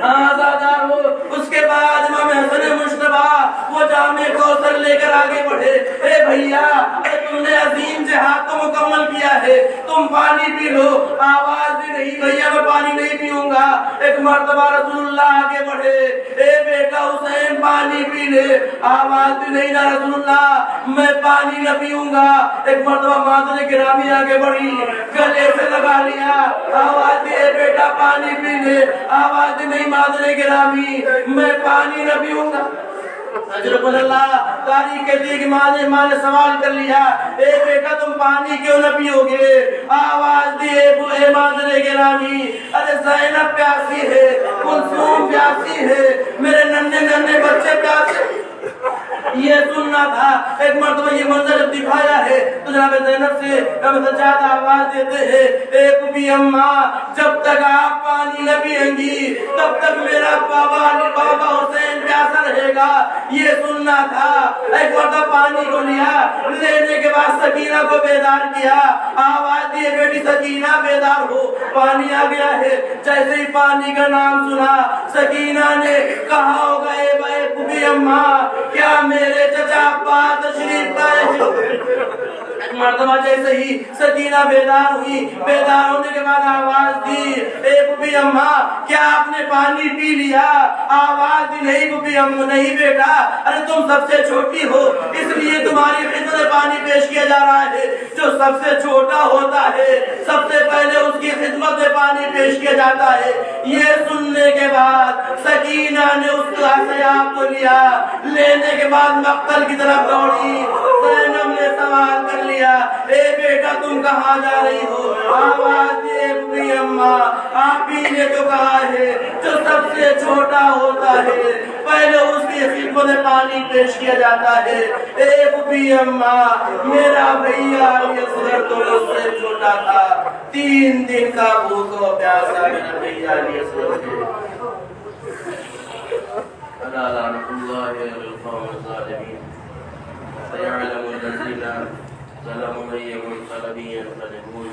آزادار ہو۔ اس کے بعد امام حسن مشتبہ وہ جامع کوثر لے کر آگے بڑھے، اے بھیا تم نے عظیم جہاد کو مکمل کیا ہے، تم پانی پی لو۔ آواز بھی نہیں بھیا میں پانی نہیں پیوں گا۔ ایک مرتبہ رسول اللہ آگے بڑھے، اے بیٹا حسین پانی پی لے۔ آواز بھی نہیں نہ رسول اللہ میں پانی نہ پیوں گا۔ ایک مرتبہ مادر گرامی آگے بڑھی، گلے سے لگا لیا، آواز دی اے بیٹا پانی پی لے۔ آواز نہیں مادر گرامی میں پانی نہ پیوں گا۔ حضرت اللہ تاریخ کہتی ہے کہ ماں نے سوال کر لیا اے بیٹا تم پانی کیوں نہ پیو گے؟ آواز دی اے مادر گرامی ارے زینب پیاسی ہے، کلثوم پیاسی ہے، میرے ننھے ننھے بچے پیاسے۔ یہ سننا تھا۔ ایک مرتبہ یہ منظر جب دکھایا ہے تو جناب زینب سے سجاد آواز دیتے ہیں ایک بھی اماں جب تک آپ پانی نہ پیئیں گی تب تک میرا بابا حسین پیاسا رہے گا۔ یہ سننا تھا۔ ایک مرتبہ پانی کو لیا، لینے کے بعد سکینہ کو بیدار کیا، آواز دی بیٹی سکینہ بیدار ہو، پانی آ گیا ہے۔ جیسے ہی پانی کا نام سنا سکینہ نے کہا ہوگا اے بھی اماں کیا میرے چچا ابا تشریف لائے ہیں؟ ایک مرتبہ جیسے ہی سکینہ بیدار ہوئی، بیدار ہونے کے بعد آواز دی اے بی اماں کیا آپ نے پانی پی لیا؟ آواز دی نہیں بی اماں نہیں بیٹا، ارے تم سب سے چھوٹی ہو اس لیے تمہاری خدمت میں پانی پیش کیا جا رہا ہے۔ جو سب سے چھوٹا ہوتا ہے سب سے پہلے اس کی خدمت میں پانی پیش کیا جاتا ہے۔ یہ سننے کے بعد سکینہ نے اس سیاب کو لیا، لینے کے بعد مقتل کی طرف دوڑی۔ زینب نے سوال کر لیا دیا اے بیٹا تم کہاں جا رہی ہو؟ آواز دیے بوڑھی اماں آپ ہی نے تو کہا ہے جو سب سے چھوٹا ہوتا ہے پہلے اس کی خدمت میں پانی پیش کیا جاتا ہے۔ اے بوڑھی اماں میرا بھیا علی اصغر تو مجھ سے چھوٹا تھا، 3 دن کا بھوکا و پیاسا میرا بھیا علی اصغر ہے۔ ألا لعنة الله على القوم الظالمين سيعلم الذين ظلموا أي منقلب ينقلبون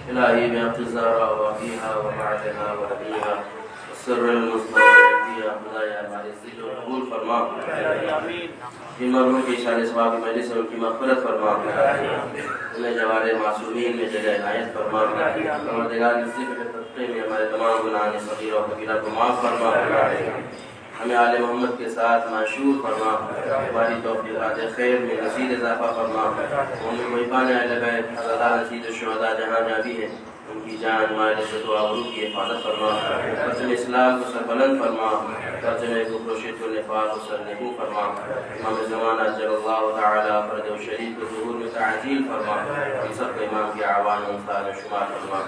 إلهي بحق الزهراء وأخيها وبعدها ونبيها السر المستودع فيها خدایا ہمارے ذل و قبول فرما، جن مرحوم کی شان ثواب کی مجلس ان کی مغفرت فرما، انہیں جوار معصومین میں جگہ عنایت فرما، پروردگار اس ذکر طبقے میں ہمارے تمام گناہ صغیر و کبیرہ کو معاف فرما، ہمیں آل محمد کے ساتھ معشور فرما، ہماری توفیقات خیر میں مزید اضافہ فرما، ان کو حفاظت اہل بیت حضرات نصیب الشہداء جہاں جہاں بھی ہیں ان کی جان مال عزت و آبرو کی حفاظت فرما، پرچم اسلام کو سربلند فرما، پرچم کفر و شرک و نفاق کو سرنگوں فرما، امام زمانہ جل اللہ تعالی فرج و شریف کو ظہور میں تعجیل فرما، ہم سب کو امام کی اعوان و انصار میں شمار فرما۔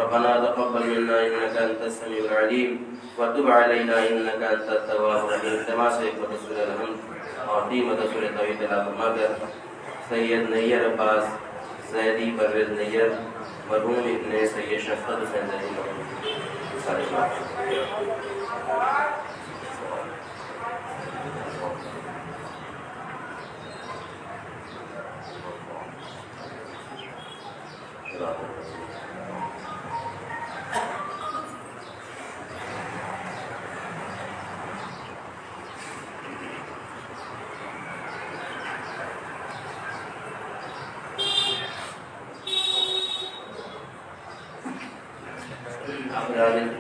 ربنا تقبل منا انك انت السميع العليم وتب علينا انك انت التواب الرحيم۔ تمام سے ایک سورہ الحمد اور قیمت سورہ توحید تلاوت فرما کر سید نیر عباس زیدی پرویز نیر مرحوم ابن سید شفقت حسین زیدی سارے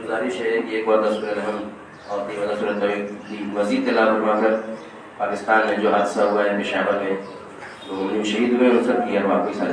گزارش ہے کہ ایک بار سورہ الحمد اور دیگر سورہ توحید کی مزید تلاوت فرما کر پاکستان میں جو حادثہ ہوا ہے پشاور میں جو مومن شہید ہوئے ان سب کی ارواح کو سارے